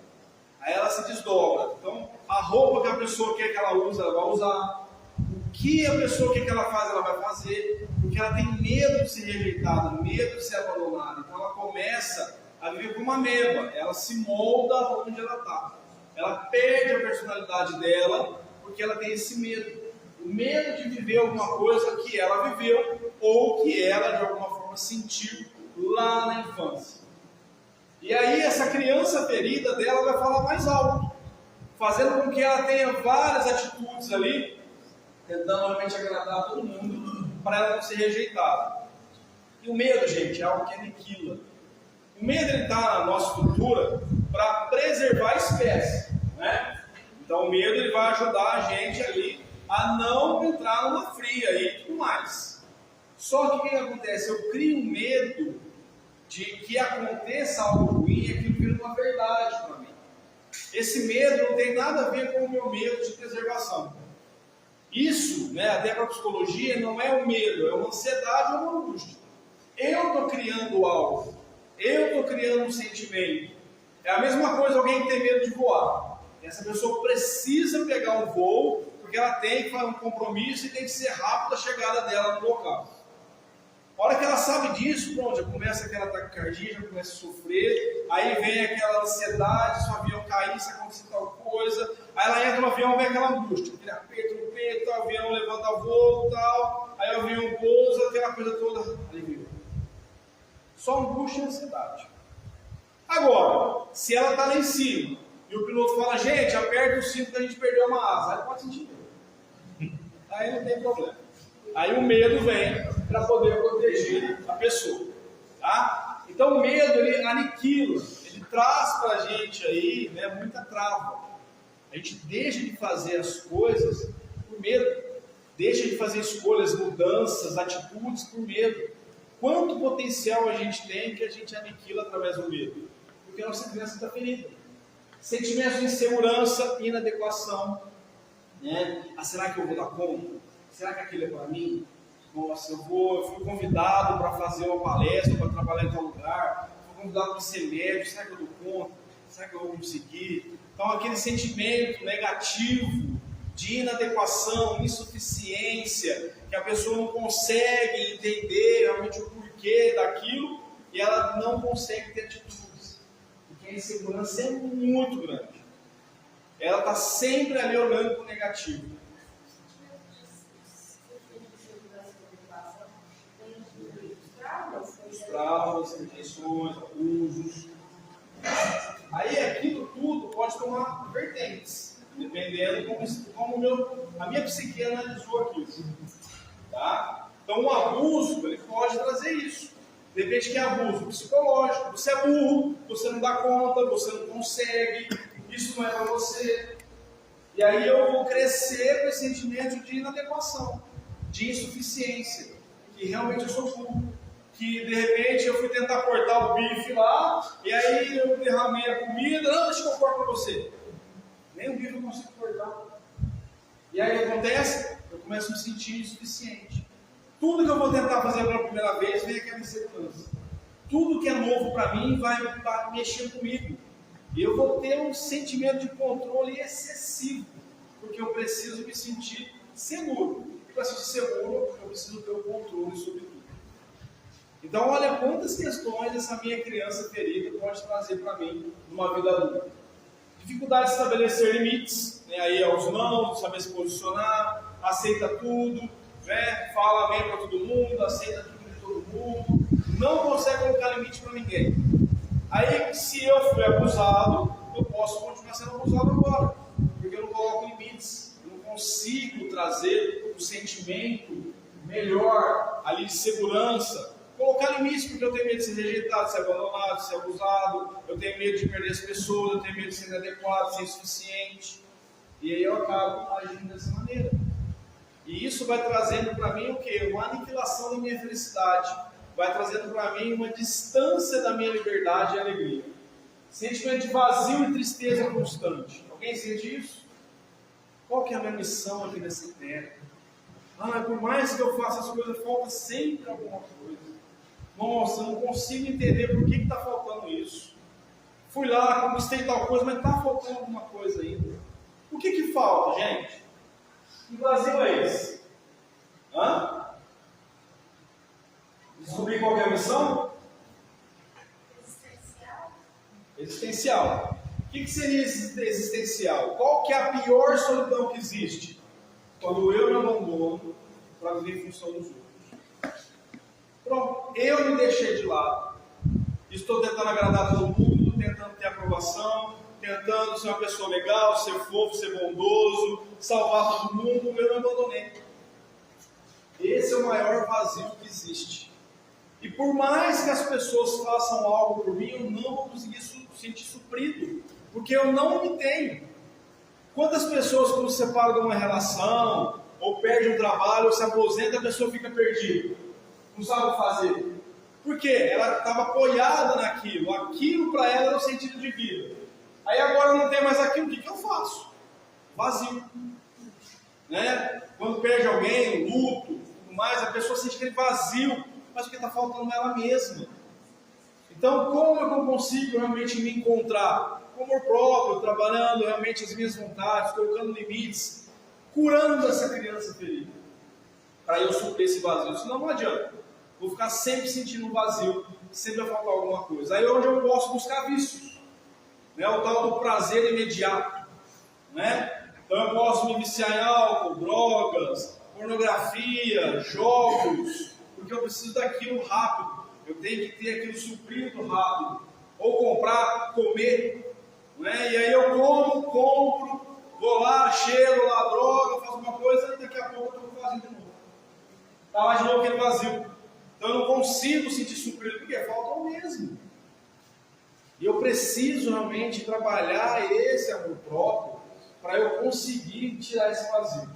Aí ela se desdobra. Então, a roupa que a pessoa quer que ela use, ela vai usar. O que a pessoa quer que ela faça, ela vai fazer. Porque ela tem medo de ser rejeitada, medo de ser abandonada. Então ela começa a viver como uma ameba. Ela se molda onde ela está. Ela perde a personalidade dela porque ela tem esse medo. O medo de viver alguma coisa que ela viveu ou que ela de alguma forma sentiu lá na infância. E aí essa criança ferida dela vai falar mais alto, fazendo com que ela tenha várias atitudes ali, tentando realmente agradar todo mundo, para ela não ser rejeitada. E o medo, gente, é algo que aniquila. O medo está na nossa estrutura para preservar a espécie, né? Então o medo ele vai ajudar a gente ali a não entrar numa fria e tudo mais. Só que o que acontece? Eu crio um medo de que aconteça algo ruim e aquilo vira uma verdade para mim. Esse medo não tem nada a ver com o meu medo de preservação. Isso, né, até para a psicologia, não é um medo, é uma ansiedade ou uma angústia. Eu estou criando algo, eu estou criando um sentimento. É a mesma coisa alguém que tem medo de voar. Essa pessoa precisa pegar um voo, porque Porque ela tem que fazer um compromisso e tem que ser rápida a chegada dela no local. A hora que ela sabe disso, pronto, já começa aquela taquicardia, já começa a sofrer, aí vem aquela ansiedade, se o avião cair, se acontecer tal coisa, aí ela entra no avião, vem aquela angústia, aquele aperto no peito, o avião levanta voo e tal, aí o avião pousa, aquela coisa toda, alivia. Só angústia e ansiedade. Agora, se ela está lá em cima, e o piloto fala, gente, aperta o cinto que a gente perdeu uma asa, aí pode sentir medo. Aí não tem problema. Aí o medo vem para poder proteger a pessoa. Tá? Então o medo, ele aniquila, ele traz para a gente aí, né, muita trava. A gente deixa de fazer as coisas por medo, deixa de fazer escolhas, mudanças, atitudes por medo. Quanto potencial a gente tem que a gente aniquila através do medo? Porque a nossa criança está ferida. Sentimentos de insegurança, inadequação. Né? Ah, será que eu vou dar conta? Será que aquilo é para mim? Nossa, eu fui convidado para fazer uma palestra, para trabalhar em tal lugar, fui convidado para ser médico, será que eu dou conta? Será que eu vou conseguir? Então aquele sentimento negativo de inadequação, insuficiência, que a pessoa não consegue entender realmente o porquê daquilo e ela não consegue ter atitudes, porque a insegurança é muito grande. Ela está sempre ali olhando para o negativo. Traumas, intenções, abusos. Aí aquilo tudo pode tomar vertentes, dependendo como a minha psique analisou aquilo. Tá? Então o abuso, ele pode trazer isso. De repente que é abuso psicológico, você é burro, você não dá conta, você não consegue, isso não é para você. E aí eu vou crescer com esse sentimento de inadequação, de insuficiência, que realmente eu sou burro. Que de repente eu fui tentar cortar o bife lá, e aí eu derramei a comida, não, deixa que eu corto para você. Nem o bife eu consigo cortar. E aí o que acontece? Eu começo a me sentir insuficiente. Tudo que eu vou tentar fazer pela primeira vez vem aquela insegurança. Tudo que é novo para mim vai mexer comigo. E eu vou ter um sentimento de controle excessivo, porque eu preciso me sentir seguro. E para sentir seguro, eu preciso ter o controle sobre tudo. Então, olha quantas questões essa minha criança ferida pode trazer para mim numa vida adulta. Dificuldade de estabelecer limites, né? Aí aos não, saber se posicionar, aceita tudo, né? Fala bem para todo mundo, aceita tudo de todo mundo, não consegue colocar limite para ninguém. Aí, se eu fui abusado, eu posso continuar sendo abusado agora, porque eu não coloco limites, eu não consigo trazer o sentimento melhor ali de segurança. Colocar limites, porque eu tenho medo de ser rejeitado, de ser abandonado, de ser abusado, eu tenho medo de perder as pessoas, eu tenho medo de ser inadequado, de ser insuficiente. E aí eu acabo agindo dessa maneira. E isso vai trazendo para mim o quê? Uma aniquilação da minha felicidade. Vai trazendo para mim uma distância da minha liberdade e alegria. Sentimento de vazio e tristeza constante. Alguém sente isso? Qual que é a minha missão aqui nessa terra? Por mais que eu faça as coisas, falta sempre alguma coisa. Nossa, eu não consigo entender por que está faltando isso. Fui lá, conquistei tal coisa, mas está faltando alguma coisa ainda. O que falta, gente? Que vazio é esse? Descobrir qual é a missão? Existencial. O que seria existencial? Qual que é a pior solidão que existe? Quando eu me abandono para viver em função dos outros. Pronto, eu me deixei de lado. Estou tentando agradar todo mundo, tentando ter aprovação, tentando ser uma pessoa legal, ser fofo, ser bondoso, salvar todo mundo, eu me abandonei. Esse é o maior vazio que existe. E por mais que as pessoas façam algo por mim, eu não vou conseguir sentir suprido, porque eu não me tenho. Quantas pessoas, quando se separam de uma relação, ou perde um trabalho, ou se aposenta, a pessoa fica perdida, não sabe o que fazer. Por quê? Ela estava apoiada naquilo, aquilo para ela era o sentido de vida. Aí agora não tem mais aquilo, o que eu faço? Vazio. Né? Quando perde alguém, luto, tudo mais, a pessoa sente aquele vazio, mas o que está faltando é ela mesma. Então, como eu consigo realmente me encontrar? Com amor próprio, trabalhando realmente as minhas vontades, colocando limites. curando essa criança ferida, para eu suprir esse vazio. Senão não adianta. Vou ficar sempre sentindo um vazio, sempre vai faltar alguma coisa. Aí é onde eu posso buscar vícios, né? O tal do prazer imediato, né? Então eu posso me viciar em álcool, drogas, pornografia, jogos, porque eu preciso daquilo rápido. Eu tenho que ter aquilo suprido rápido. Ou comprar, comer, né? E aí eu compro, vou lá, cheiro lá a droga, faço uma coisa e daqui a pouco eu estou vazio de novo. Está lá de novo aquele vazio. Então eu não consigo sentir suprido, porque falta o mesmo. E eu preciso realmente trabalhar esse amor próprio para eu conseguir tirar esse vazio.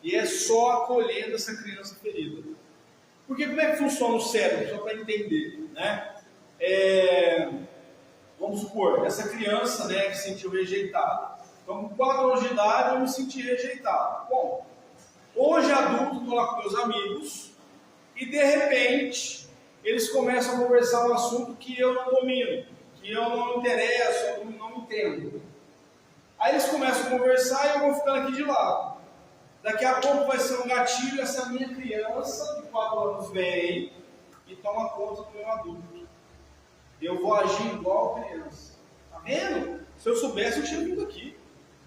E é só acolhendo essa criança ferida. Porque como é que funciona o cérebro? Só para entender, né? Vamos supor, essa criança, né, que se sentiu rejeitada. Então, com 4 anos de idade, eu me senti rejeitado. Bom, hoje adulto, estou lá com meus amigos, e de repente, eles começam a conversar um assunto que eu não domino, que eu não me interesso, eu não entendo. Aí eles começam a conversar e eu vou ficando aqui de lado. Daqui a pouco vai ser um gatilho, essa minha criança de 4 anos vem e toma conta do meu adulto. Eu vou agir igual a criança. Tá vendo? Se eu soubesse, eu tinha vindo aqui.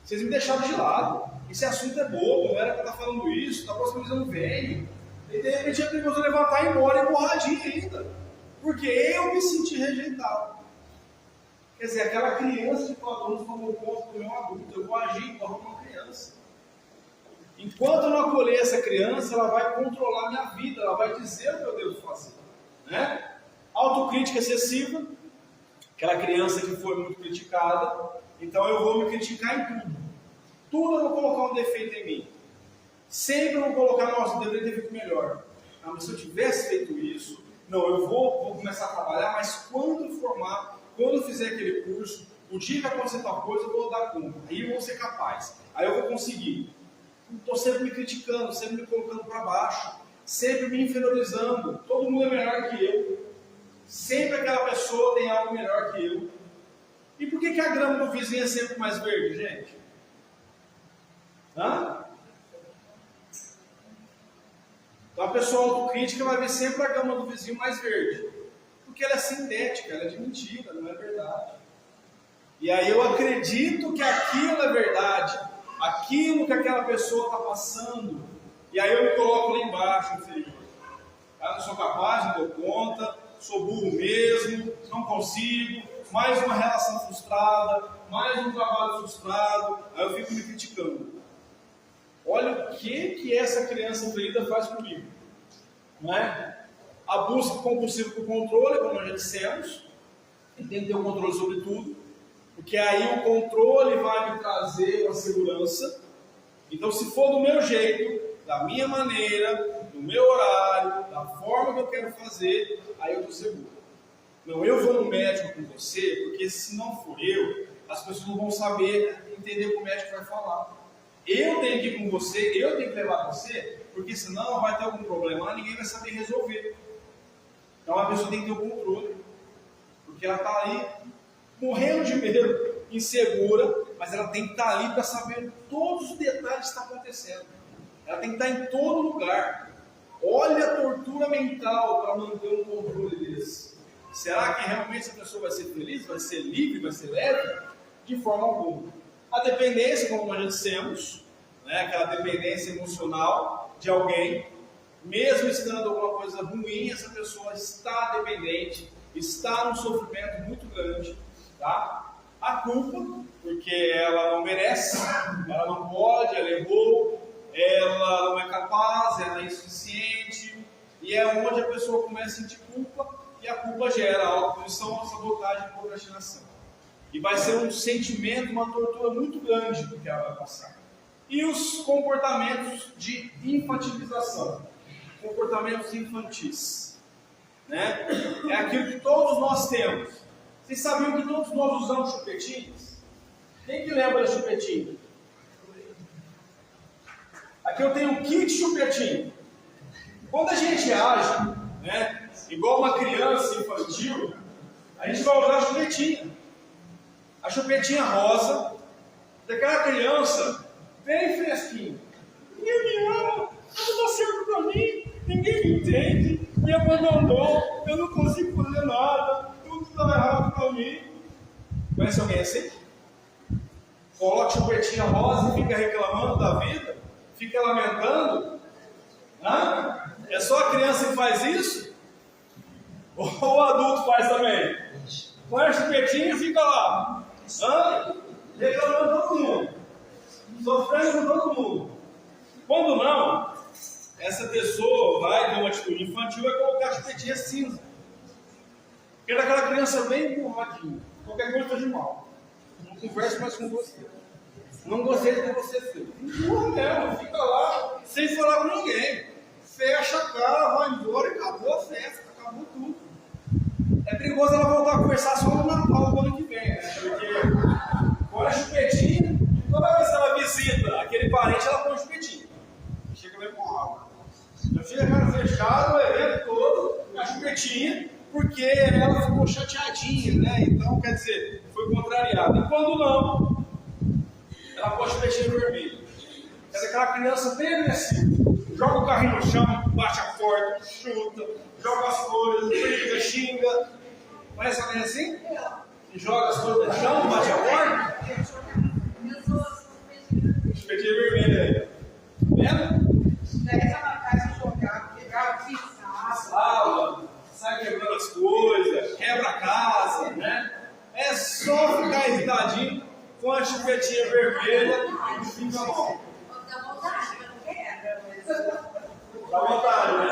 Vocês me deixaram de lado. Esse assunto é bobo, não era para estar falando isso, da próxima vez eu não venho. E de repente eu tenho que levantar e ir embora e borradinha ainda. Porque eu me senti rejeitado. Quer dizer, aquela criança de 4 anos tomou conta do meu adulto. Eu vou agir igual a uma criança. Enquanto eu não acolher essa criança, ela vai controlar a minha vida, ela vai dizer o que eu devo fazer. Né? Autocrítica excessiva, aquela criança que foi muito criticada, então eu vou me criticar em tudo. Tudo eu vou colocar um defeito em mim. Sempre eu vou colocar, nossa, eu deveria ter feito melhor. Ah, mas se eu tivesse feito isso, não, eu vou começar a trabalhar, mas quando eu formar, quando eu fizer aquele curso, o dia que acontecer tal coisa, eu vou dar conta. Aí eu vou ser capaz, aí eu vou conseguir. Estou sempre me criticando, sempre me colocando para baixo, sempre me inferiorizando. Todo mundo é melhor que eu. Sempre aquela pessoa tem algo melhor que eu. E por que a grama do vizinho é sempre mais verde, gente? Hã? Então a pessoa autocrítica vai ver sempre a grama do vizinho mais verde. Porque ela é sintética, ela é de mentira, não é verdade. E aí eu acredito que aquilo é verdade. Aquilo que aquela pessoa está passando. E aí eu me coloco lá embaixo, inferior. Eu não sou capaz, não dou conta. Sou burro mesmo, não consigo, mais uma relação frustrada, mais um trabalho frustrado, aí eu fico me criticando. Olha o que essa criança ferida faz comigo. Não é? A busca compulsiva por controle, como nós já dissemos, e tem que ter o controle sobre tudo, porque aí o controle vai me trazer uma segurança. Então, se for do meu jeito, da minha maneira, no meu horário, da forma que eu quero fazer, aí eu estou seguro. Não, eu vou no médico com você, porque se não for eu, as pessoas não vão saber entender o que o médico vai falar. Eu tenho que ir com você, eu tenho que levar você, porque senão vai ter algum problema lá, ninguém vai saber resolver. Então a pessoa tem que ter o controle, porque ela está ali morrendo de medo, insegura, mas ela tem que estar ali para saber todos os detalhes que estão acontecendo. Ela tem que estar em todo lugar. Olha a tortura mental para manter um controle desse. Será que realmente essa pessoa vai ser feliz, vai ser livre, vai ser leve? De forma alguma. A dependência, como nós já dissemos, né, aquela dependência emocional de alguém, mesmo estando alguma coisa ruim, essa pessoa está dependente, está num sofrimento muito grande. Tá? A culpa, porque ela não merece, ela não pode, ela errou, ela não é capaz, ela é insuficiente, e é onde a pessoa começa a sentir culpa, e a culpa gera autopunição, sabotagem e procrastinação. E vai ser um sentimento, uma tortura muito grande que ela vai passar. E os comportamentos de infantilização, comportamentos infantis, né? É aquilo que todos nós temos. Vocês sabiam que todos nós usamos chupetinhos? Quem que lembra de chupetinho? Aqui eu tenho um kit chupetinho. Quando a gente age, né, igual uma criança infantil, a gente vai usar a chupetinha. A chupetinha rosa, daquela criança bem fresquinha. ninguém me ama, não dá certo para mim, ninguém me entende, me abandonou, eu não consigo fazer nada, tudo está errado para mim. Conhece alguém assim? Coloca chupetinha rosa e fica reclamando da vida? Fica lamentando? Hã? É só a criança que faz isso? Ou o adulto faz também? Põe a chupetinha e fica lá. Hã? Reclamando todo mundo. Sofrendo com todo mundo. Quando não, essa pessoa vai ter uma atitude infantil, vai colocar a chupetinha cinza. Porque era aquela criança bem empurradinha. Qualquer coisa está de mal. Não converso mais com você. Não gostei do que você fez. Empurra mesmo, fica lá, sem falar com ninguém. Fecha a cara, vai embora e acabou a festa, acabou tudo. É perigoso ela voltar a conversar só no Natal do ano que vem, né? Porque põe a chupetinha, e toda vez que ela visita aquele parente, ela põe a chupetinha. Chega meio com água. Já fica a cara fechada, o evento todo, a chupetinha, porque ela ficou chateadinha, né? Então, quer dizer, foi contrariada. E quando não, ela põe a chupetinha vermelha. Quer dizer, aquela criança bem agressiva. Joga o carrinho no chão, bate a porta, chuta, joga as coisas, briga, xinga. Parece alguém assim? Que joga as coisas no chão, bate a porta. Chupetinha vermelha aí. Vendo? Sala, sai quebrando as coisas, quebra a casa, né? É só ficar irritadinho com a chupetinha vermelha e fica bom. Dá vontade, né?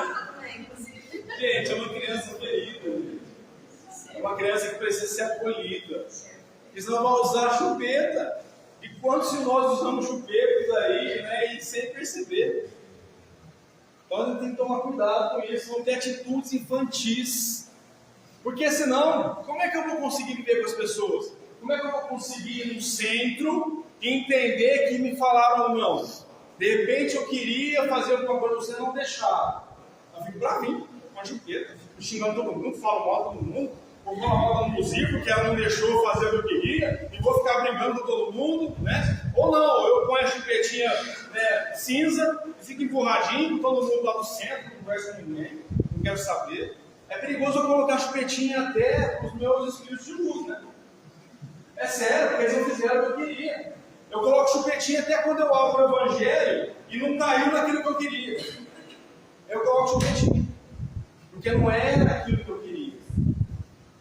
Gente, é uma criança ferida. É uma criança que precisa ser acolhida. Porque senão vai usar chupeta. E quantos de nós usamos chupetas aí, né? E sem perceber. Então a gente tem que tomar cuidado com isso. Não ter atitudes infantis. Porque senão, como é que eu vou conseguir viver com as pessoas? Como é que eu vou conseguir ir no centro e entender que me falaram não? De repente eu queria fazer alguma coisa, você não deixava. Eu fico pra mim, com a chupeta, fico xingando todo mundo, falo mal todo mundo, vou falar mal da música porque ela não deixou fazer o que eu queria, e vou ficar brigando com todo mundo, né? Ou não, eu ponho a chupetinha, né, cinza, e fico empurradinho, todo mundo lá no centro, não conversa com ninguém, não quero saber. É perigoso eu colocar a chupetinha até os meus espíritos de luz, né? É sério, porque eles não fizeram o que eu queria. Eu coloco chupetinha até quando eu abro o evangelho e não caiu naquilo que eu queria. Eu coloco chupetinha. Porque não era aquilo que eu queria.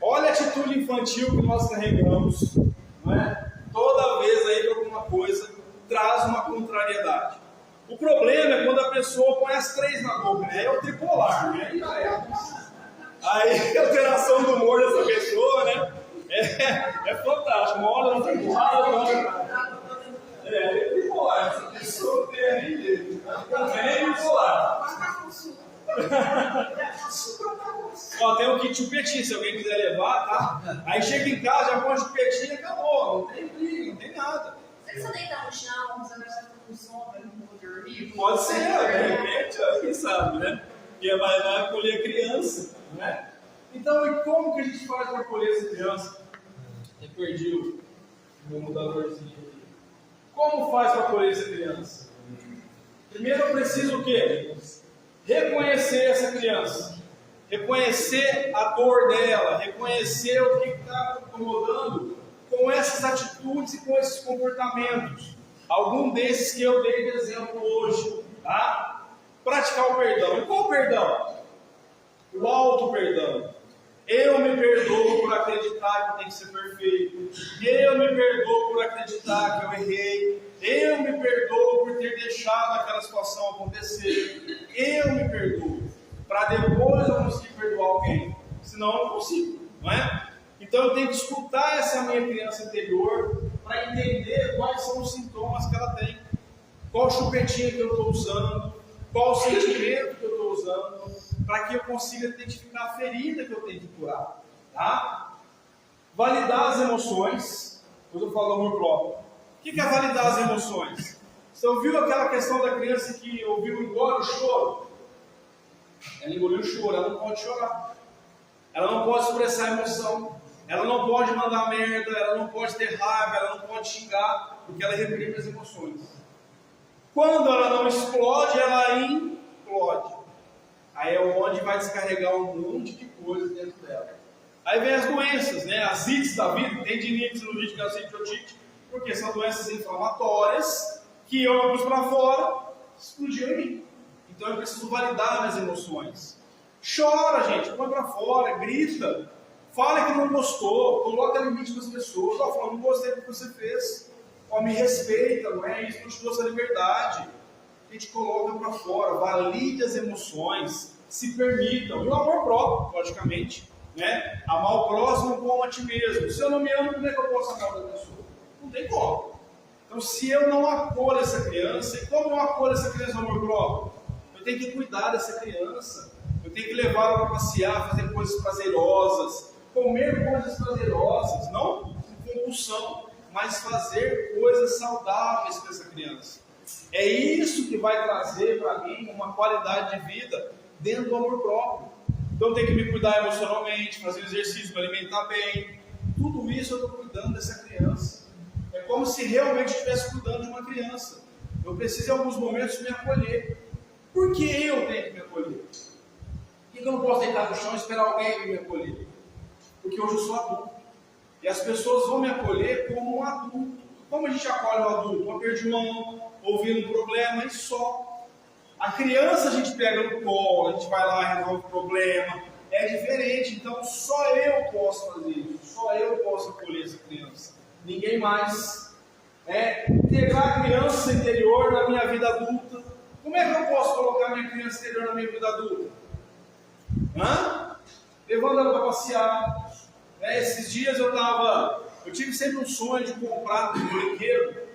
Olha a atitude infantil que nós carregamos. Não é? Toda vez aí que alguma coisa traz uma contrariedade. O problema é quando a pessoa põe as três na boca, né? É o tripolar, né? Aí a alteração do humor dessa pessoa, né? É fantástico. Uma hora ela está empurrada, outra. É bipolar, essa pessoa tem aí dele. Também bipolar. Ó, tem um kit chupetinho, se alguém quiser levar, tá? Aí chega em casa, já põe a chupetinha e acabou. Não tem briga, não tem nada. Se você deitar no chão, você vai estar com sombra, não vou dormir. Pode ser, de repente, quem sabe, né? Porque vai acolher a criança, né? Então, e como que a gente faz para acolher essa criança? Eu perdi o meu mudadorzinho. Como faz para acolher essa criança? Primeiro eu preciso o quê? Reconhecer essa criança. Reconhecer a dor dela. Reconhecer o que está incomodando com essas atitudes e com esses comportamentos. Algum desses que eu dei de exemplo hoje. Tá? Praticar o perdão. E qual o perdão? O auto-perdão. Eu me perdoo por acreditar que tem que ser perfeito. Eu me perdoo por acreditar que eu errei. Eu me perdoo por ter deixado aquela situação acontecer. Eu me perdoo. Para depois eu conseguir perdoar alguém. Senão eu não consigo, não é? Então eu tenho que escutar essa minha criança interior para entender quais são os sintomas que ela tem. Qual chupetinha que eu estou usando. Qual o sentimento que eu estou usando. Para que eu consiga identificar a ferida que eu tenho que curar. Tá? Validar as emoções. Depois eu falo do amor próprio. O que é validar as emoções? Você ouviu aquela questão da criança que ouviu engole o choro? Ela engoliu o choro, ela não pode chorar. Ela não pode expressar emoção. Ela não pode mandar merda, ela não pode ter raiva, ela não pode xingar, porque ela reprime as emoções. Quando ela não explode, ela implode. Aí é onde vai descarregar um monte de coisa dentro dela. Aí vem as doenças, né? As ites da vida, tendinite, celulite, gastrite, otite, porque são doenças inflamatórias que eu pus para fora, explodiu em mim. Então eu preciso validar minhas emoções. Chora, gente, põe para fora, grita, fala que não gostou, coloca limite para as pessoas. Fala, não gostei do que você fez. Me respeita, não é? Isso não te trouxe a liberdade. A gente coloca para fora, valide as emoções, se permitam. E o amor próprio, logicamente, né? Amar o próximo como a ti mesmo. Se eu não me amo, como é que eu posso amar outra pessoa? Não tem como. Então, se eu não acolho essa criança, e como eu acolho essa criança no amor próprio? Eu tenho que cuidar dessa criança. Eu tenho que levá-la para passear, fazer coisas prazerosas, comer coisas prazerosas, não com compulsão, mas fazer coisas saudáveis para essa criança. É isso que vai trazer para mim uma qualidade de vida dentro do amor próprio. Então eu tenho que me cuidar emocionalmente, fazer exercício, me alimentar bem. Tudo isso eu estou cuidando dessa criança. É como se realmente estivesse cuidando de uma criança. Eu preciso em alguns momentos me acolher. Por que eu tenho que me acolher? Por que eu não posso deitar no chão e esperar alguém me acolher? Porque hoje eu sou adulto. E as pessoas vão me acolher como um adulto. Como a gente acolhe um adulto? Uma perda de mão, ouvindo um problema e só. A criança a gente pega no colo, a gente vai lá e resolve o problema. É diferente, então só eu posso fazer isso. Só eu posso acolher essa criança. Ninguém mais. Integrar a criança interior na minha vida adulta. Como é que eu posso colocar minha criança interior na minha vida adulta? Levando ela para passear. Esses dias eu tive sempre um sonho de comprar um brinquedo,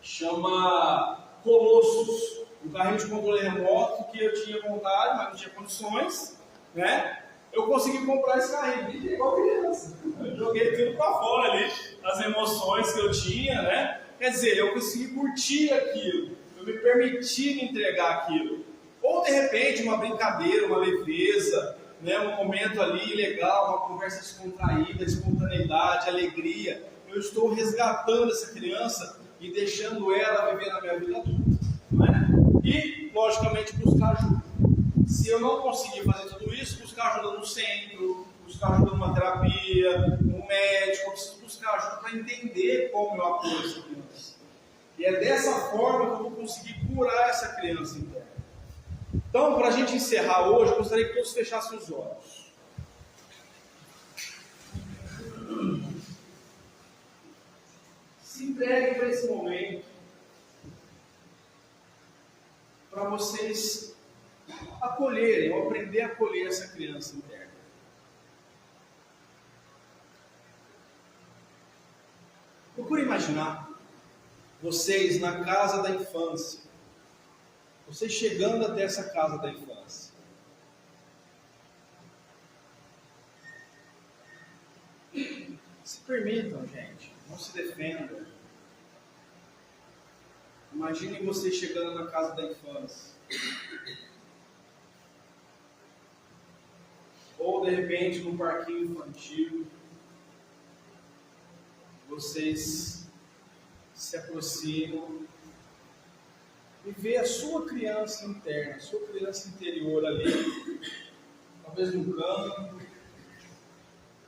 chama Colossus, um carrinho de controle remoto que eu tinha vontade, mas não tinha condições, né? Eu consegui comprar esse carrinho, igual criança. Eu joguei tudo para fora ali, as emoções que eu tinha, né? Quer dizer, eu consegui curtir aquilo, eu me permiti me entregar aquilo. Ou de repente uma brincadeira, uma leveza, né, um momento ali legal, uma conversa descontraída, espontaneidade, alegria. Eu estou resgatando essa criança e deixando ela viver na minha vida adulta, não é? E, logicamente, buscar ajuda. Se eu não conseguir fazer tudo isso, buscar ajuda no centro, buscar ajuda numa terapia, um médico, eu preciso buscar ajuda para entender como eu apoio essa criança. E é dessa forma que eu vou conseguir curar essa criança interna. Então, para a gente encerrar hoje, eu gostaria que todos fechassem os olhos. Se entreguem para esse momento, para vocês acolherem, ou aprender a acolher essa criança interna. Procure imaginar vocês na casa da infância. Vocês chegando até essa casa da infância. Se permitam, gente. Não se defendam. Imaginem vocês chegando na casa da infância. Ou, de repente, num parquinho infantil. Vocês se aproximam e ver a sua criança interna, a sua criança interior ali, talvez no campo,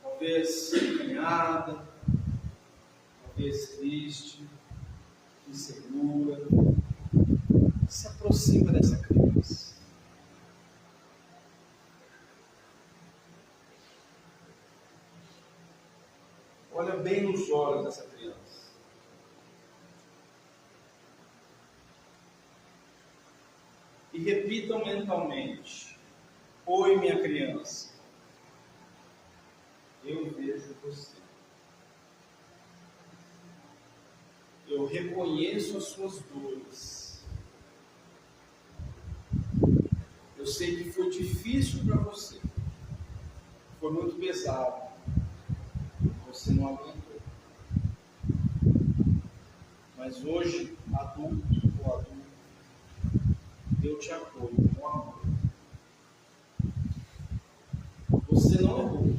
talvez acanhada, talvez triste, insegura. Se aproxima dessa criança. Olha bem nos olhos dessa criança. E repitam mentalmente: oi, minha criança, eu vejo você. Eu reconheço as suas dores. Eu sei que foi difícil para você. Foi muito pesado. Você não aguentou. Mas hoje, adulto ou adulto, eu te acolho com amor. Você não errou.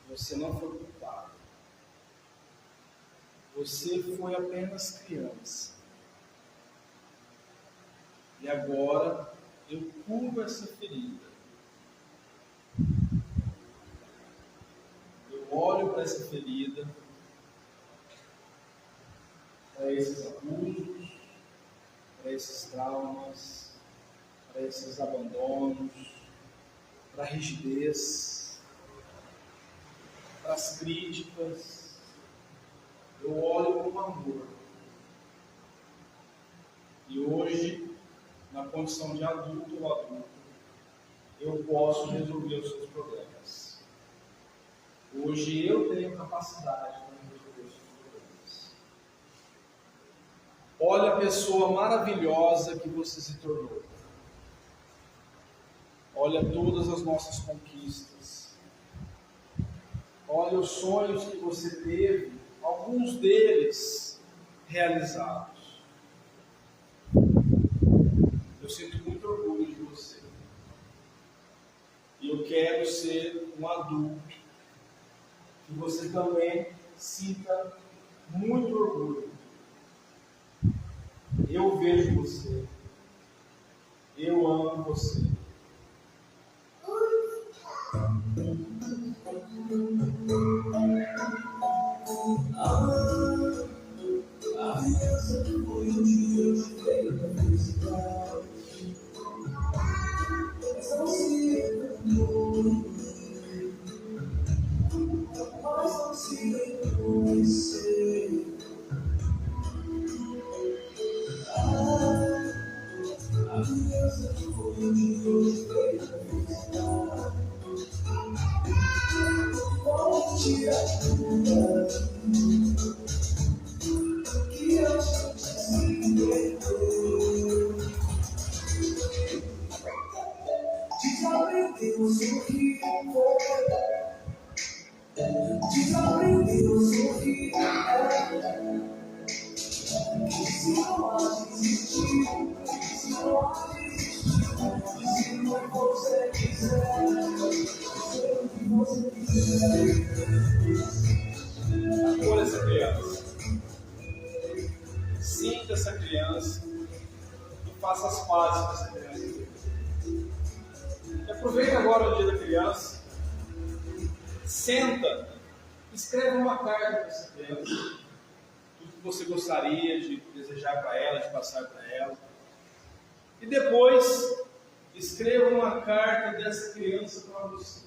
Você não foi culpado. Você foi apenas criança. E agora eu curo essa ferida. Eu olho para essa ferida, para esses abusos, para esses traumas, para esses abandonos, para a rigidez, para as críticas. Eu olho com amor. E hoje, na condição de adulto ou adulto, eu posso resolver os seus problemas. Hoje eu tenho capacidade para resolver os seus problemas. Olha a pessoa maravilhosa que você se tornou. Olha todas as nossas conquistas. Olha os sonhos que você teve, alguns deles realizados. Eu sinto muito orgulho de você. E eu quero ser um adulto que você também sinta muito orgulho. Eu vejo você. Eu amo você. Acolha essa criança. Sinta essa criança e faça as pazes com essa criança. E aproveita agora o dia da criança. Senta, escreve uma carta para essa criança. Tudo que você gostaria de desejar para ela, de passar para ela. E depois, escreva uma carta dessa criança para você.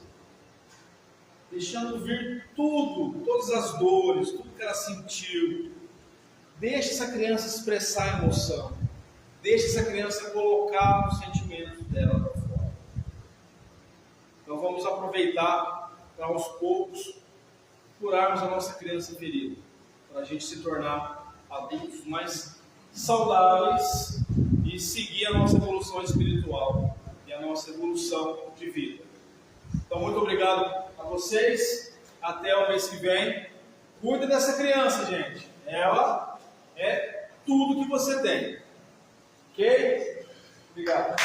Deixando vir tudo, todas as dores, tudo que ela sentiu. Deixe essa criança expressar a emoção. Deixe essa criança colocar os sentimentos dela para fora. Então vamos aproveitar para aos poucos curarmos a nossa criança ferida. Para a gente se tornar adultos mais saudáveis e seguir a nossa evolução espiritual e a nossa evolução de vida. Então muito obrigado a vocês, até o mês que vem. Cuide dessa criança, gente. Ela é tudo que você tem. Ok? Obrigado.